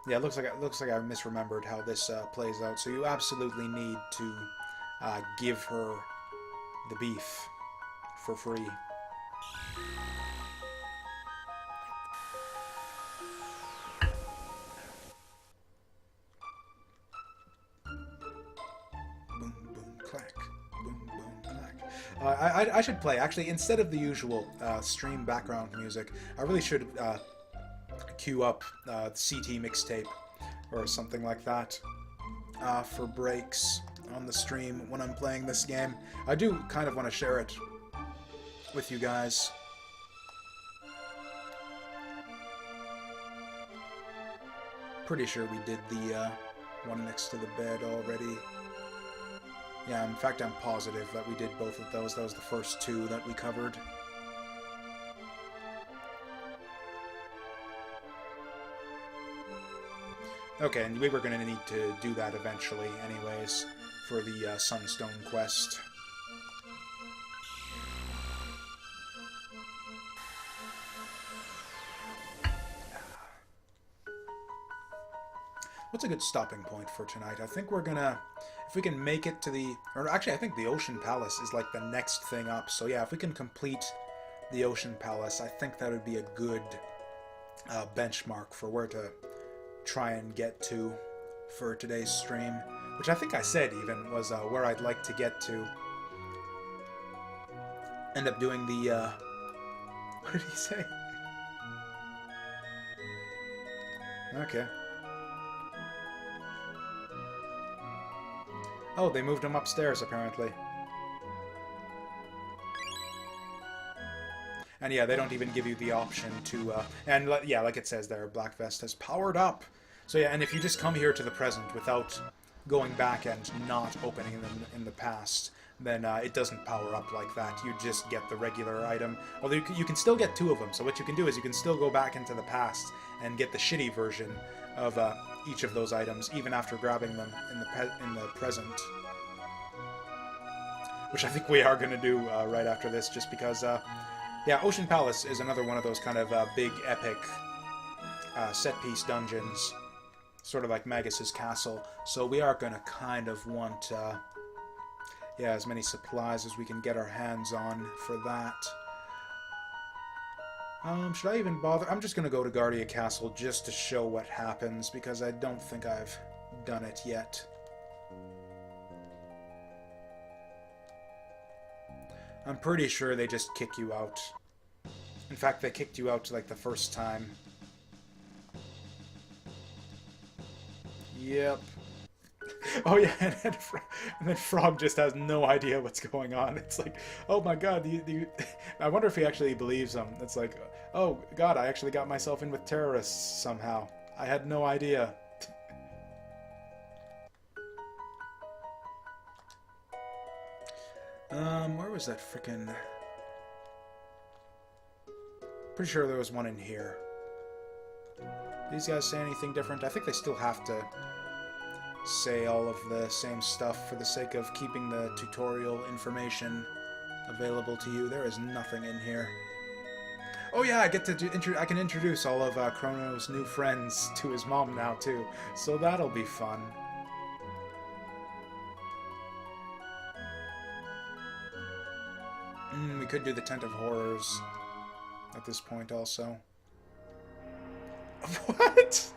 Yeah, it looks like I misremembered how this plays out. So you absolutely need to give her the beef for free. Boom, boom, clack. Boom, boom, clack. I should play, actually, instead of the usual stream background music, I really should queue up the CT mixtape or something like that for breaks on the stream when I'm playing this game. I do kind of want to share it with you guys. Pretty sure we did the one next to the bed already. Yeah, in fact, I'm positive that we did both of those. That was the first two that we covered. Okay, and we were going to need to do that eventually anyways for the Sunstone quest. what's a good stopping point for tonight? I think we're gonna, if we can make it to the, or actually I think the Ocean Palace is like the next thing up. So yeah, if we can complete the Ocean Palace, I think that would be a good benchmark for where to try and get to for today's stream. Which I think I said even was where I'd like to get to. End up doing the, what did he say? Okay. Oh, they moved him upstairs, apparently. And yeah, they don't even give you the option to, and yeah, like it says there, Black Vest has powered up. So yeah, and if you just come here to the present without going back and not opening them in the past, then it doesn't power up like that. You just get the regular item. Although you can still get 2 of them, so what you can do is you can still go back into the past and get the shitty version of each of those items, even after grabbing them in the present. Which I think we are going to do right after this, just because, yeah, Ocean Palace is another one of those kind of big, epic set-piece dungeons, sort of like Magus's Castle. So we are going to kind of want, yeah, as many supplies as we can get our hands on for that. Should I even bother? I'm just going to go to Guardia Castle just to show what happens, because I don't think I've done it yet. I'm pretty sure they just kick you out. In fact, they kicked you out like the first time. Yep. Oh yeah, and then Frog just has no idea what's going on. It's like, oh my god, I wonder if he actually believes him. It's like, oh god, I actually got myself in with terrorists somehow. I had no idea. Where was that frickin'... Pretty sure there was one in here. These guys say anything different? I think they still have to say all of the same stuff for the sake of keeping the tutorial information available to you. There is nothing in here. Oh yeah, I get to I can introduce all of Chrono's new friends to his mom now too, so that'll be fun. We could do the Tent of Horrors at this point also. What?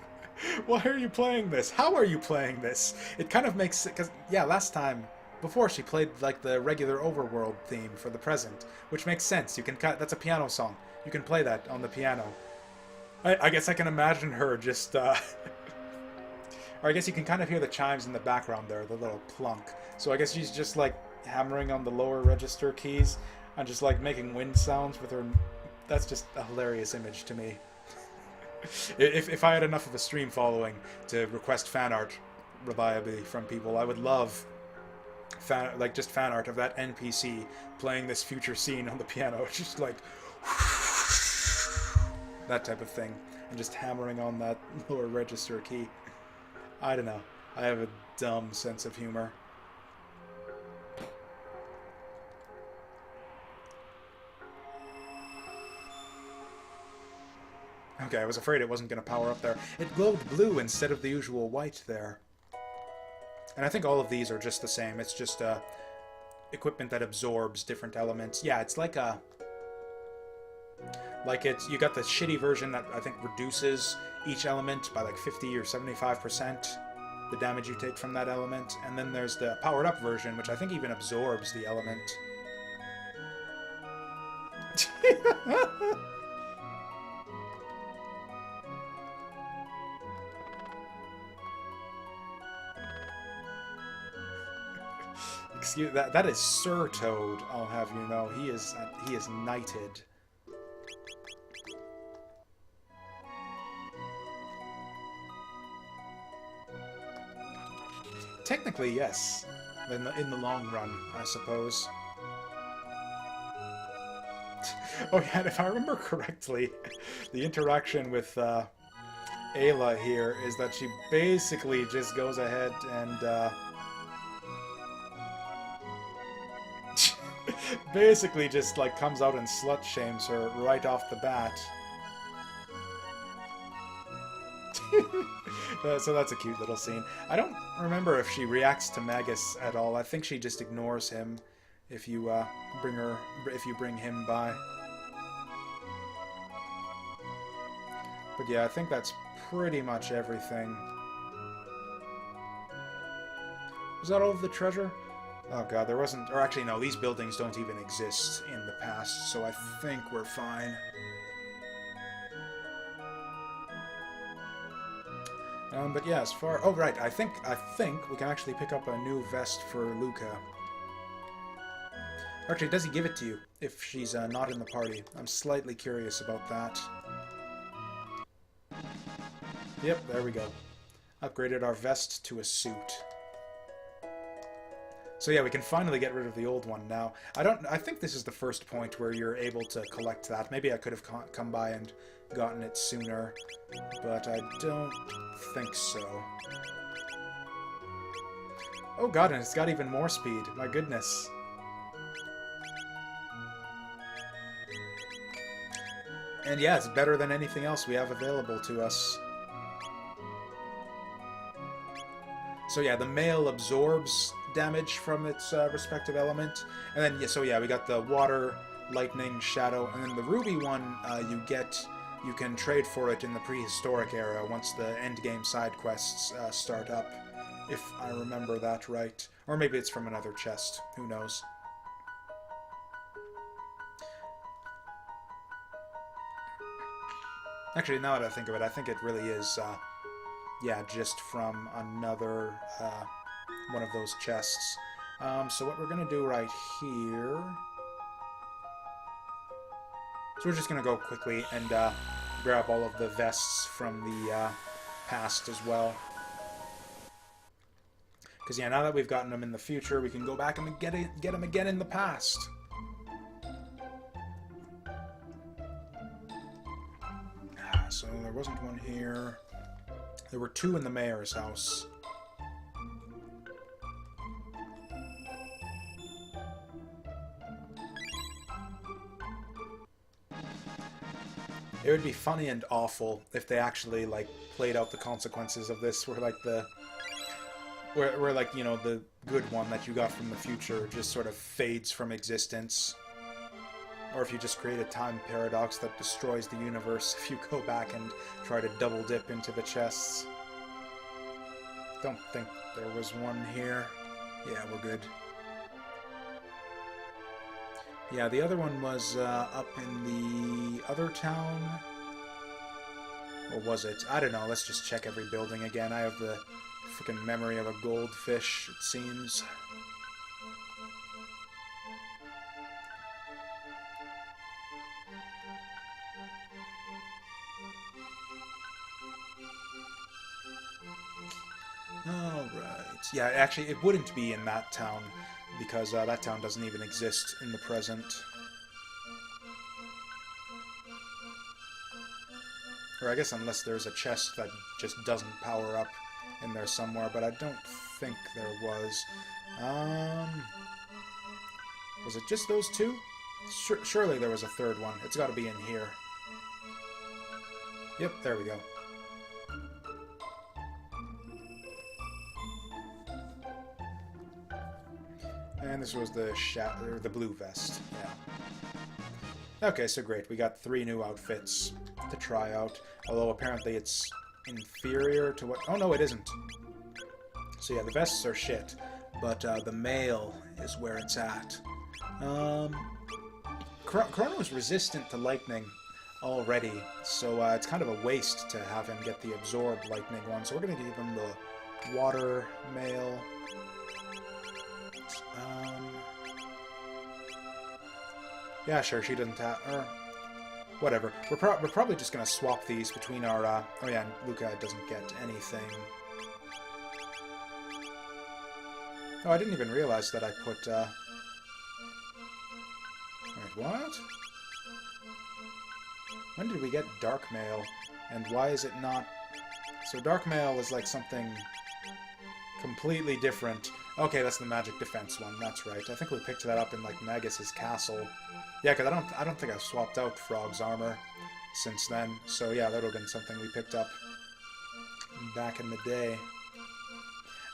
Why are you playing this? How are you playing this? It kind of makes it, because, yeah, last time, before she played, like, the regular Overworld theme for the present, which makes sense. You can cut, that's a piano song. You can play that on the piano. I guess I can imagine her just, or I guess you can kind of hear the chimes in the background there, the little plunk. So I guess she's just, like, hammering on the lower register keys and just, like, making wind sounds with her. That's just a hilarious image to me. If I had enough of a stream following to request fan art reliably from people, I would love just fan art of that NPC playing this future scene on the piano. It's just like that type of thing, and just hammering on that lower register key. I don't know. I have a dumb sense of humor. Okay, I was afraid it wasn't going to power up there. It glowed blue instead of the usual white there. And I think all of these are just the same. It's just equipment that absorbs different elements. Yeah, it's like a... you got the shitty version that I think reduces each element by like 50 or 75%, the damage you take from that element. And then there's the powered up version, which I think even absorbs the element. Excuse that is Sir Toad, I'll have you know. He is knighted. Technically, yes. In the long run, I suppose. Oh yeah, and if I remember correctly, the interaction with Ayla here is that she basically just goes ahead and basically just like comes out and slut shames her right off the bat. So that's a cute little scene. I don't remember if she reacts to Magus at all. I think she just ignores him if you bring him by. But yeah, I think that's pretty much everything. Was that all of the treasure? Oh god, there wasn't... Or actually, no, these buildings don't even exist in the past, so I think we're fine. But yeah, as far... Oh, right, I think we can actually pick up a new vest for Luca. Actually, does he give it to you if she's not in the party? I'm slightly curious about that. Yep, there we go. Upgraded our vest to a suit. So yeah, we can finally get rid of the old one now. I think this is the first point where you're able to collect that. Maybe I could have come by and gotten it sooner, but I don't think so. Oh god, and it's got even more speed. My goodness. And yeah, it's better than anything else we have available to us. So yeah, the male absorbs damage from its respective element. And then, yeah, so yeah, we got the water, lightning, shadow, and then the ruby one you can trade for it in the prehistoric era once the endgame side quests start up, if I remember that right. Or maybe it's from another chest, who knows. Actually, now that I think of it, I think it really is, yeah, just from another, one of those chests. So what we're going to do right here... So we're just going to go quickly and grab all of the vests from the past as well. Because, yeah, now that we've gotten them in the future, we can go back and get them again in the past. So there wasn't one here. There were two in the mayor's house. It would be funny and awful if they actually, like, played out the consequences of this, where, like, where, like, you know, the good one that you got from the future just sort of fades from existence. Or if you just create a time paradox that destroys the universe if you go back and try to double dip into the chests. Don't think there was one here. Yeah, we're good. Yeah, the other one was up in the other town. Or was it? I don't know. Let's just check every building again. I have the freaking memory of a goldfish, it seems. Alright. Yeah, actually, it wouldn't be in that town, because that town doesn't even exist in the present. Or I guess unless there's a chest that just doesn't power up in there somewhere, but I don't think there was. Was it just those two? Surely there was a third one. It's got to be in here. Yep, there we go. And this was the blue vest. Yeah. Okay, so great. We got 3 new outfits to try out. Although apparently it's inferior to what... Oh, no, it isn't. So yeah, the vests are shit. But the mail is where it's at. Chrono is resistant to lightning already. So it's kind of a waste to have him get the absorbed lightning one. So we're going to give him the water mail... yeah, sure, she doesn't have... or... whatever. We're probably just gonna swap these between our... oh yeah, and Luca doesn't get anything. Oh, I didn't even realize that I put... Wait, what? When did we get Dark Mail? And why is it not... So Dark Mail is like something... completely different. Okay, that's the magic defense one. That's right. I think we picked that up in like Magus's castle. Yeah, because I don't think I've swapped out Frog's armor since then. So yeah, that would have been something we picked up back in the day.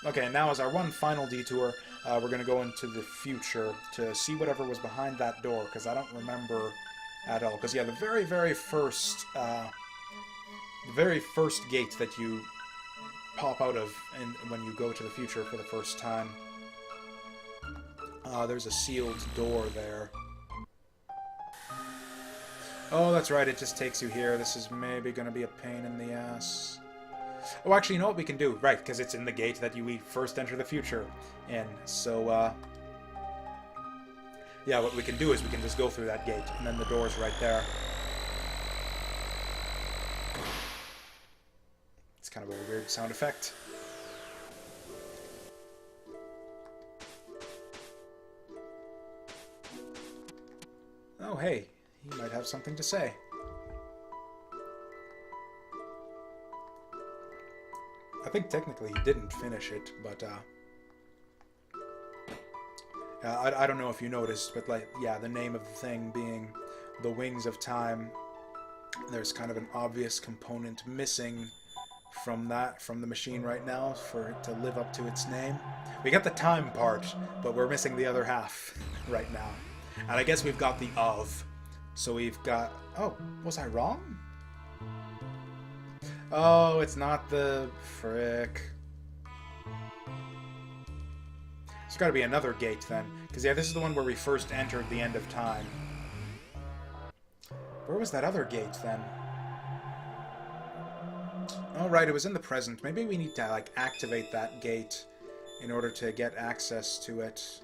Okay, now as our one final detour, we're going to go into the future to see whatever was behind that door, because I don't remember at all. Because, yeah, the very first gate that you pop out of when you go to the future for the first time, there's a sealed door there. Oh, that's right, it just takes you here. This is maybe going to be a pain in the ass. Oh, actually, you know what we can do? Right, because it's in the gate that we first enter the future in. So, yeah, what we can do is we can just go through that gate, and then the door's right there. It's kind of a weird sound effect. Oh, hey, he might have something to say. I think technically he didn't finish it, but I don't know if you noticed, but like, yeah, the name of the thing being the Wings of Time, there's kind of an obvious component missing from the machine right now for it to live up to its name. We got the time part, but we're missing the other half right now. And I guess we've got the of. So we've got... Oh, was I wrong? Oh, it's not the... Frick. There's got to be another gate then. Because, yeah, this is the one where we first entered the end of time. Where was that other gate then? Oh, right, it was in the present. Maybe we need to, like, activate that gate in order to get access to it.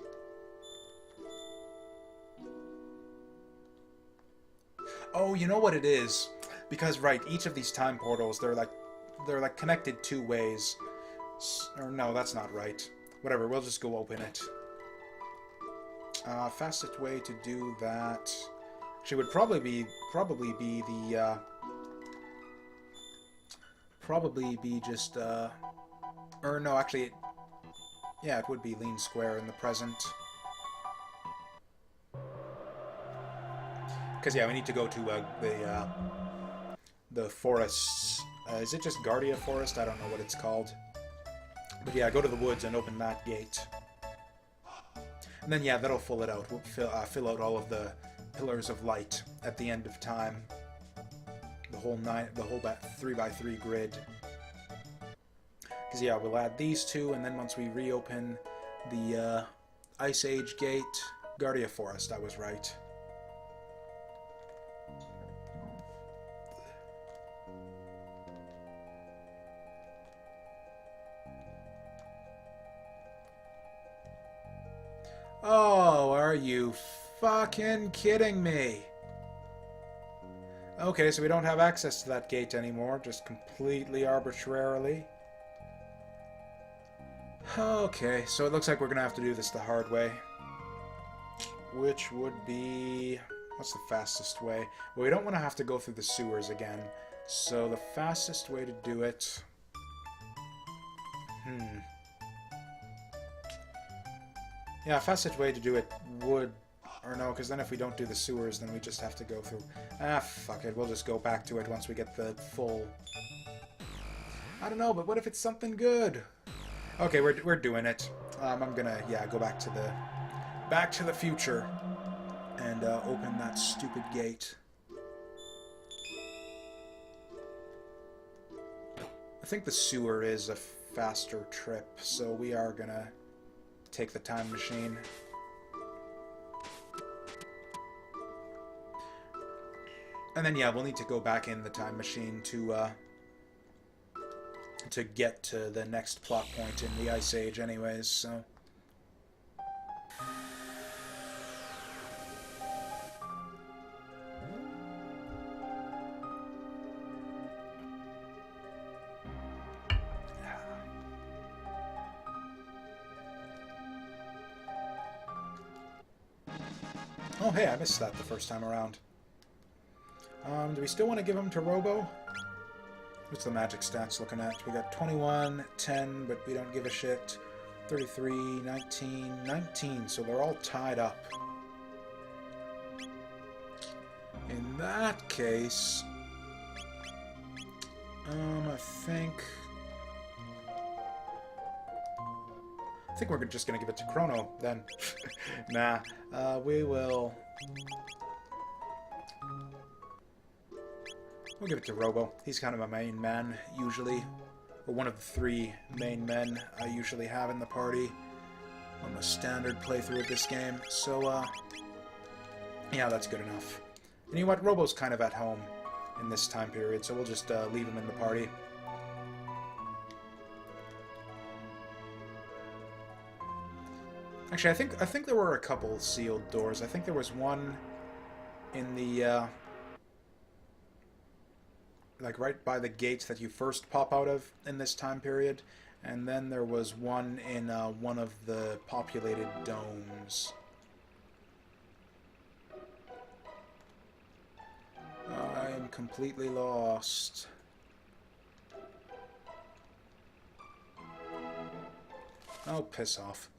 Oh, you know what it is? Because, right, each of these time portals, they're like connected two ways. Or no, that's not right. Whatever, we'll just go open it. Fastest way to do that... Actually, would probably be the, probably be just, or no, actually, yeah, it would be lean square in the present. Because, yeah, we need to go to, the forests. Is it just Guardia Forest? I don't know what it's called. But, yeah, go to the woods and open that gate. And then, yeah, that'll fill it out. We'll fill out all of the pillars of light at the end of time. The whole 3x3 grid. Because, yeah, we'll add these two, and then once we reopen the Ice Age gate, Guardia Forest, I was right. Oh, are you fucking kidding me? Okay, so we don't have access to that gate anymore, just completely arbitrarily. Okay, so it looks like we're gonna have to do this the hard way. Which would be... What's the fastest way? Well, we don't want to have to go through the sewers again. So the fastest way to do it... Yeah, fastest way to do it would... Or no, because then if we don't do the sewers, then we just have to go through... Ah, fuck it. We'll just go back to it once we get the full... I don't know, but what if it's something good? Okay, we're doing it. I'm gonna, yeah, go back to the... Back to the future. And open that stupid gate. I think the sewer is a faster trip, so we are gonna take the time machine. And then, yeah, we'll need to go back in the time machine to get to the next plot point in the Ice Age anyways, so... Oh, hey, I missed that the first time around. Do we still want to give him to Robo? What's the magic stats looking at? We got 21, 10, but we don't give a shit. 33, 19, 19, so they're all tied up. In that case... I think... I think we're just gonna give it to Chrono, then. Nah, we will... We'll give it to Robo. He's kind of a main man, usually. Or one of the 3 main men I usually have in the party on the standard playthrough of this game. So, yeah, that's good enough. And you know what? Robo's kind of at home in this time period, so we'll just leave him in the party. Actually, I think there were a couple sealed doors. I think there was one in the like right by the gates that you first pop out of in this time period, and then there was one in one of the populated domes. I am completely lost. Oh, piss off.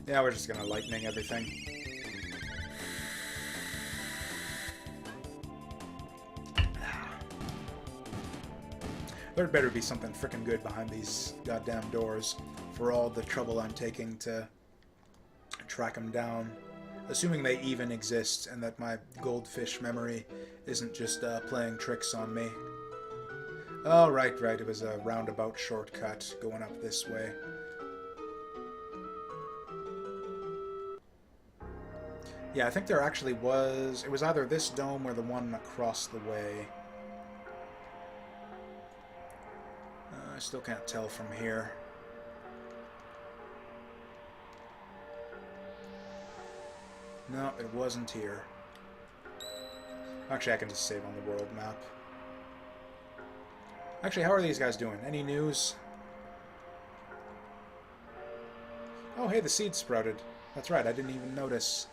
Yeah, we're just gonna lightning everything. There'd better be something frickin' good behind these goddamn doors for all the trouble I'm taking to track them down. Assuming they even exist and that my goldfish memory isn't just playing tricks on me. Oh, right, it was a roundabout shortcut going up this way. Yeah, I think there actually was... It was either this dome or the one across the way. I still can't tell from here. No, it wasn't here. Actually, I can just save on the world map. Actually, how are these guys doing? Any news? Oh, hey, the seed sprouted. That's right, I didn't even notice.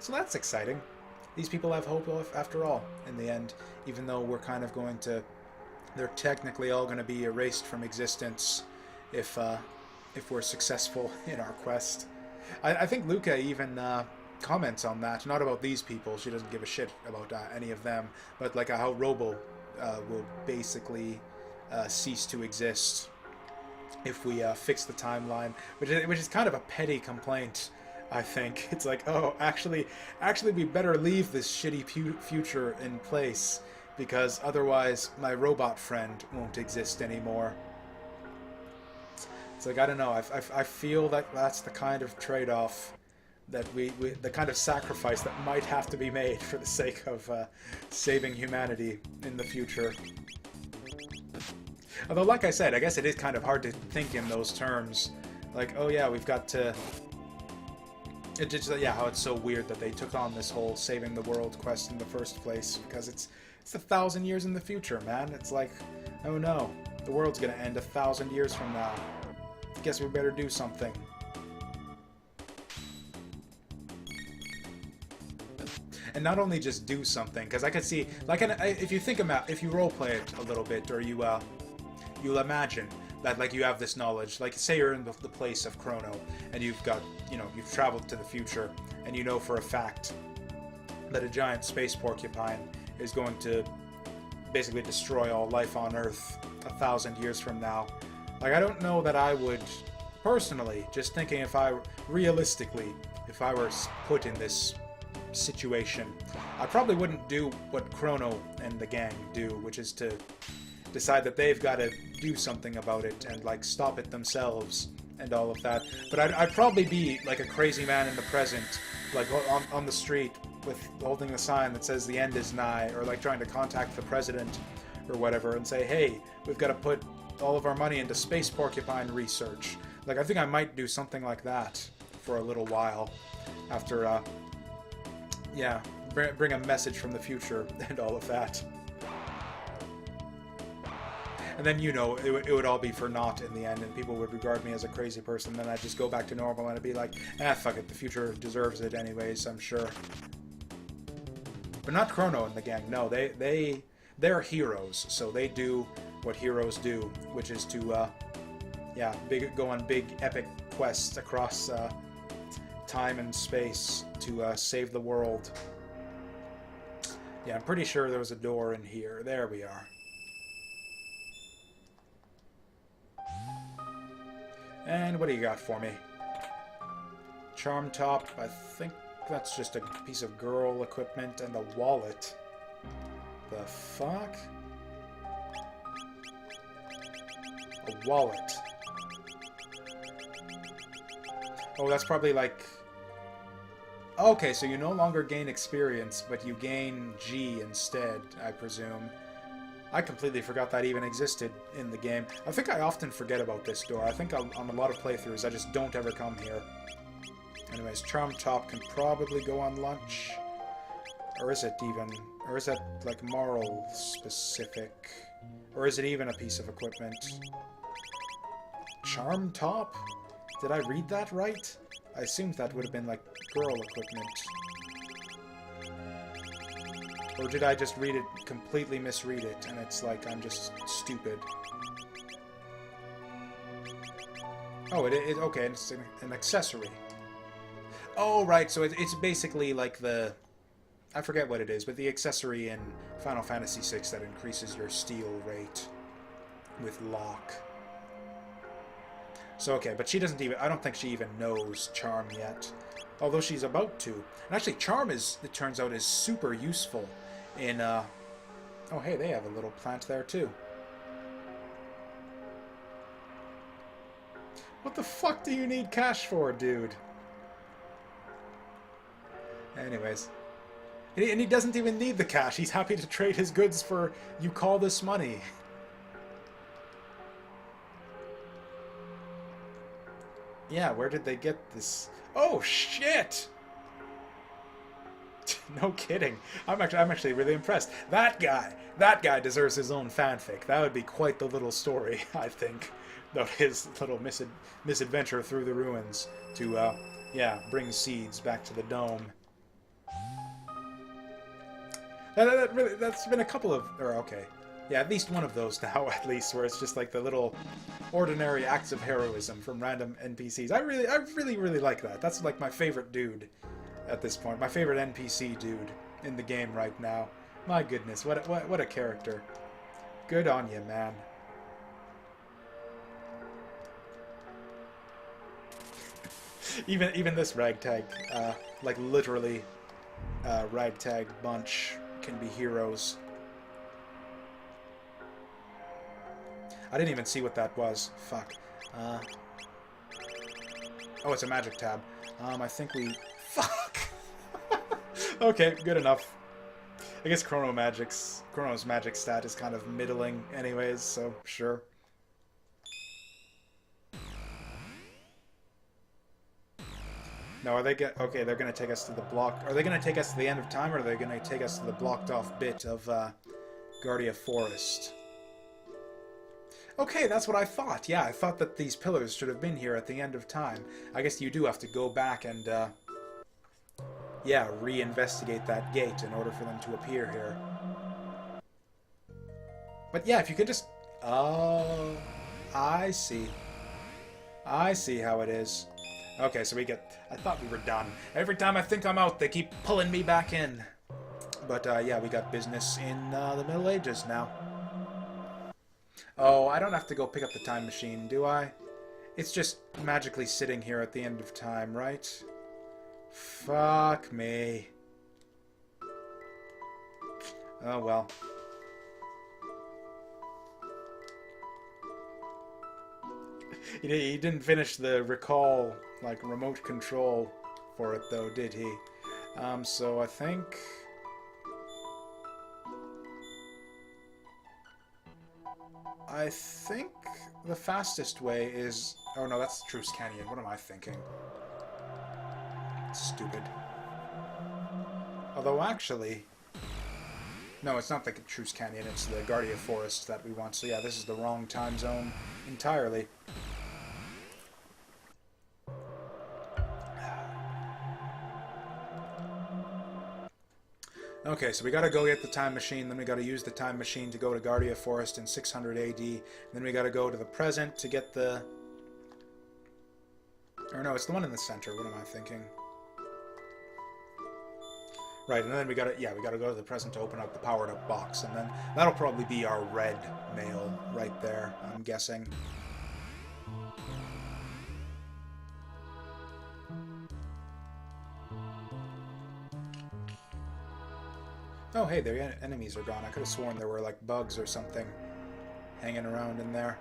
So that's exciting. These people have hope after all, in the end, even though we're kind of going to... They're technically all going to be erased from existence if we're successful in our quest. I think Luca even comments on that, not about these people, she doesn't give a shit about any of them, but like how Robo will basically cease to exist if we fix the timeline, which is kind of a petty complaint. I think it's like, oh, actually, we better leave this shitty future in place because otherwise my robot friend won't exist anymore. It's like, I don't know. I feel that that's the kind of trade-off that the kind of sacrifice that might have to be made for the sake of saving humanity in the future. Although, like I said, I guess it is kind of hard to think in those terms. Like, oh yeah, we've got to. It's just, yeah, how it's so weird that they took on this whole saving the world quest in the first place, because it's 1,000 years in the future, man. It's like, oh no, the world's gonna end 1,000 years from now. Guess we better do something. And not only just do something, because I could see, like, if you think about, if you roleplay it a little bit, or you'll imagine that, like, you have this knowledge, like, say you're in the place of Chrono, and you've got, you've traveled to the future, and you know for a fact that a giant space porcupine is going to basically destroy all life on Earth 1,000 years from now. Like, I don't know that I would, personally, just thinking realistically, if I were put in this situation, I probably wouldn't do what Chrono and the gang do, which is to decide that they've got to do something about it and, like, stop it themselves and all of that. But I'd probably be like a crazy man in the present, like on the street with holding a sign that says the end is nigh, or like trying to contact the president or whatever and say, hey, we've got to put all of our money into space porcupine research. Like, I think I might do something like that for a little while after, yeah, bring a message from the future and all of that. And then, it would all be for naught in the end, and people would regard me as a crazy person. Then I'd just go back to normal, and I'd be like, fuck it, the future deserves it anyways, I'm sure. But not Chrono and the gang, no, they're heroes, so they do what heroes do, which is to, go on big, epic quests across time and space to save the world. Yeah, I'm pretty sure there was a door in here. There we are. And what do you got for me? Charm top. I think that's just a piece of girl equipment and a wallet. The fuck? A wallet. Oh, that's probably like... Okay, so you no longer gain experience, but you gain G instead, I presume. I completely forgot that even existed in the game. I think I often forget about this door. I think on a lot of playthroughs, I just don't ever come here. Anyways, Charm Top can probably go on lunch. Or is it even... Or is that, like, moral specific? Or is it even a piece of equipment? Charm Top? Did I read that right? I assumed that would have been, like, girl equipment. Or did I just read it, completely misread it, and it's like I'm just stupid? Oh, okay, it's an accessory. Oh, right, so it's basically like the... I forget what it is, but the accessory in Final Fantasy VI that increases your steal rate with lock. So, okay, but she doesn't even... I don't think she even knows Charm yet. Although she's about to. And actually, Charm is, it turns out, is super useful in, Oh, hey, they have a little plant there, too. What the fuck do you need cash for, dude? Anyways. And he doesn't even need the cash. He's happy to trade his goods for, you call this money. Yeah, where did they get this? Oh, shit! No kidding. I'm actually really impressed. That guy deserves his own fanfic. That would be quite the little story, I think, of his little misadventure through the ruins to, yeah, bring seeds back to the dome. That's been a couple of, or okay, yeah, at least one of those now, at least, where it's just like the little ordinary acts of heroism from random NPCs. I really like that. That's like my favorite dude at this point. My favorite NPC dude in the game right now. My goodness, what a character. Good on you, man. Even this ragtag, like literally, ragtag bunch can be heroes. I didn't even see what that was. Fuck. Oh, it's a magic tab. I think we... Fuck! Okay, good enough. I guess Chrono's magic stat is kind of middling anyways, so sure. No, are they okay, they're gonna take us to the block. Are they gonna take us to the end of time, or are they gonna take us to the blocked off bit of Guardia Forest? Okay, that's what I thought. Yeah, I thought that these pillars should have been here at the end of time. I guess you do have to go back and yeah, reinvestigate that gate in order for them to appear here. But yeah, if you could just... Oh, I see. I see how it is. Okay, so we get... I thought we were done. Every time I think I'm out, they keep pulling me back in. But yeah, we got business in the Middle Ages now. Oh, I don't have to go pick up the time machine, do I? It's just magically sitting here at the end of time, right? Fuck me. Oh, well. He didn't finish the recall, like, remote control for it, though, did he? So I think... I think the fastest way is... Oh, no, that's Truce Canyon. What am I thinking? Stupid. Although, actually... No, it's not the Truce Canyon, it's the Guardia Forest that we want. So yeah, this is the wrong time zone entirely. Okay, so we gotta go get the time machine, then we gotta use the time machine to go to Guardia Forest in 600 AD, then we gotta go to the present to get the... Or no, it's the one in the center, what am I thinking? Right, and then we gotta go to the present to open up the powered up box, and then that'll probably be our red mail right there, I'm guessing. Oh, hey, their enemies are gone. I could have sworn there were, like, bugs or something hanging around in there.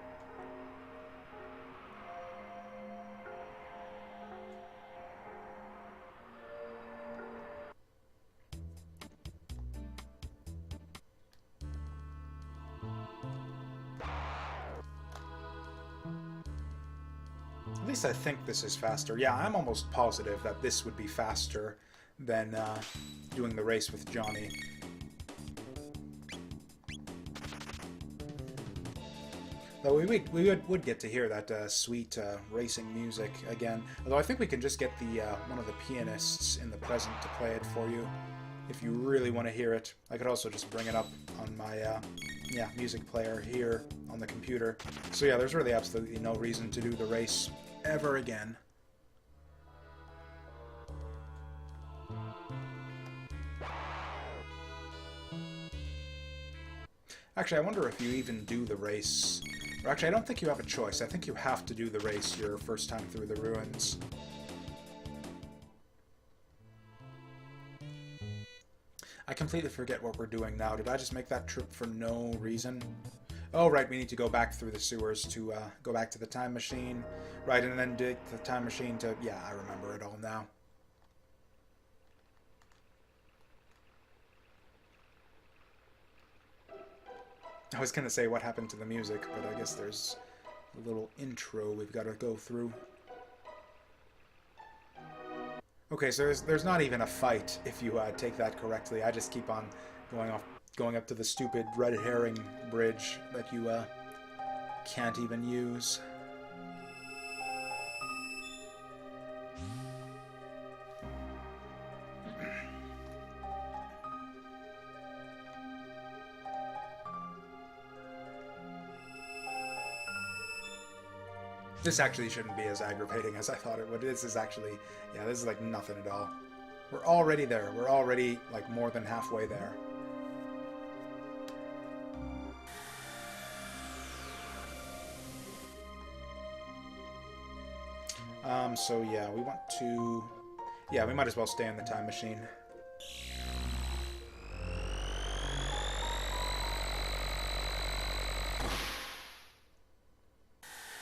At least I think this is faster. Yeah, I'm almost positive that this would be faster than doing the race with Johnny. Though we would get to hear that sweet racing music again. Although I think we can just get the one of the pianists in the present to play it for you, if you really want to hear it. I could also just bring it up on my music player here on the computer. So yeah, there's really absolutely no reason to do the race ever again. Actually, I wonder if you even do the race. Or actually, I don't think you have a choice. I think you have to do the race your first time through the ruins. I completely forget what we're doing now. Did I just make that trip for no reason? Oh, right, we need to go back through the sewers to go back to the time machine. Right, and then dig the time machine to... Yeah, I remember it all now. I was going to say what happened to the music, but I guess there's a little intro we've got to go through. Okay, so there's not even a fight if you take that correctly. I just keep on going up to the stupid red herring bridge that you can't even use. This actually shouldn't be as aggravating as I thought it would. This is actually, yeah, this is like nothing at all. We're already there. We're already like more than halfway there. So yeah, we want to... Yeah, we might as well stay in the time machine.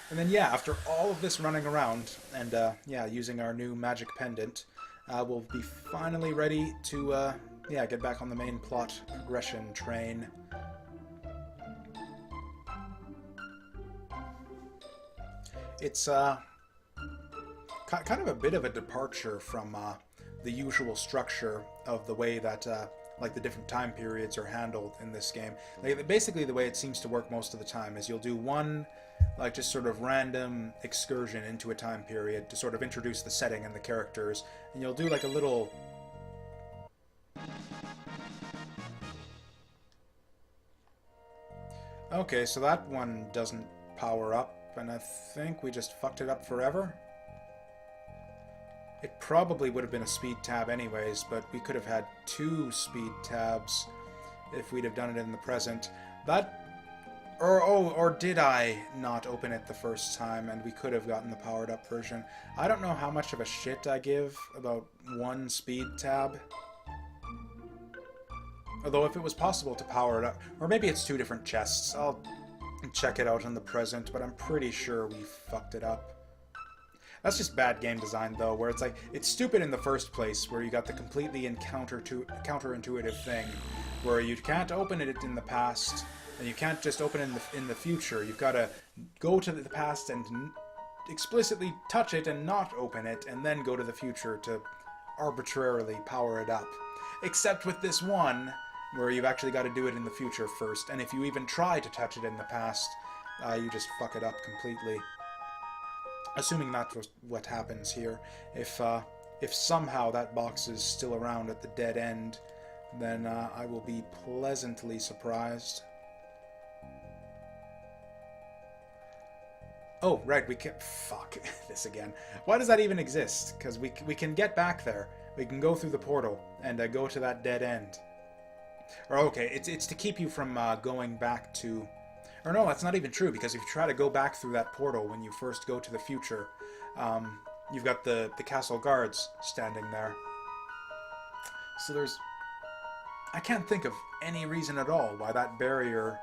And then, yeah, after all of this running around and, yeah, using our new magic pendant, we'll be finally ready to, yeah, get back on the main plot progression train. It's, kind of a bit of a departure from, the usual structure of the way that, like, the different time periods are handled in this game. Like, basically, the way it seems to work most of the time is you'll do one... like just sort of random excursion into a time period to sort of introduce the setting and the characters, and you'll do like a little... Okay, so that one doesn't power up, and I think we just fucked it up forever. It probably would have been a speed tab anyways, but we could have had 2 speed tabs if we'd have done it in the present. That... Or did I not open it the first time and we could have gotten the powered up version? I don't know how much of a shit I give about 1 speed tab. Although if it was possible to power it up... Or maybe it's 2 different chests. I'll check it out in the present, but I'm pretty sure we fucked it up. That's just bad game design, though, where it's like... It's stupid in the first place, where you got the completely counterintuitive thing, where you can't open it in the past... And you can't just open it in the future. You've got to go to the past and explicitly touch it and not open it, and then go to the future to arbitrarily power it up. Except with this one, where you've actually got to do it in the future first, and if you even try to touch it in the past, you just fuck it up completely. Assuming that's what happens here. If somehow that box is still around at the dead end, then I will be pleasantly surprised. Oh, right, we can... Fuck, this again. Why does that even exist? Because we can get back there, we can go through the portal and go to that dead end. Or okay, it's to keep you from going back to... Or no, that's not even true, because if you try to go back through that portal when you first go to the future, you've got the castle guards standing there. So there's... I can't think of any reason at all why that barrier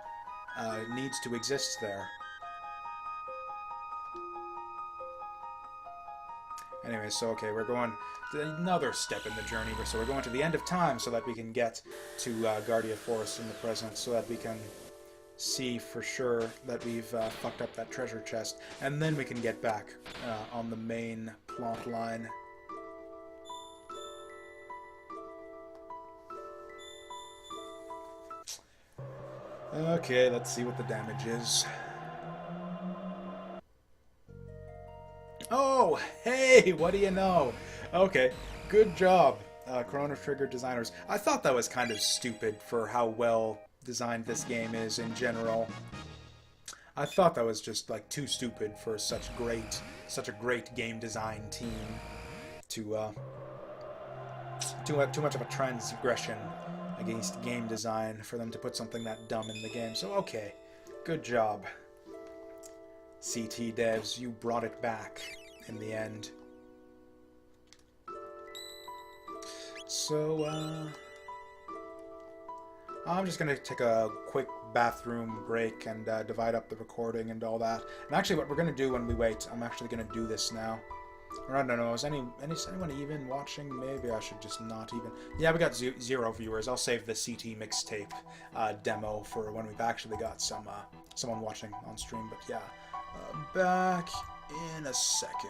needs to exist there. Anyway, so okay, we're going to another step in the journey. So we're going to the end of time so that we can get to Guardia Forest in the present, so that we can see for sure that we've fucked up that treasure chest, and then we can get back on the main plot line. Okay, let's see what the damage is. Oh, hey, what do you know? Okay, good job, Chrono Trigger designers. I thought that was kind of stupid for how well designed this game is in general. I thought that was just like too stupid for such a great game design team to too much of a transgression against game design for them to put something that dumb in the game. So okay, good job, CT devs. You brought it back in the end. So I'm just going to take a quick bathroom break and divide up the recording and all that. And actually what we're going to do when we wait, I'm actually going to do this now. Or I don't know, is anyone even watching? Maybe I should just not even... Yeah, we got 0 viewers. I'll save the CT mixtape demo for when we've actually got someone watching on stream. But yeah, back in a second.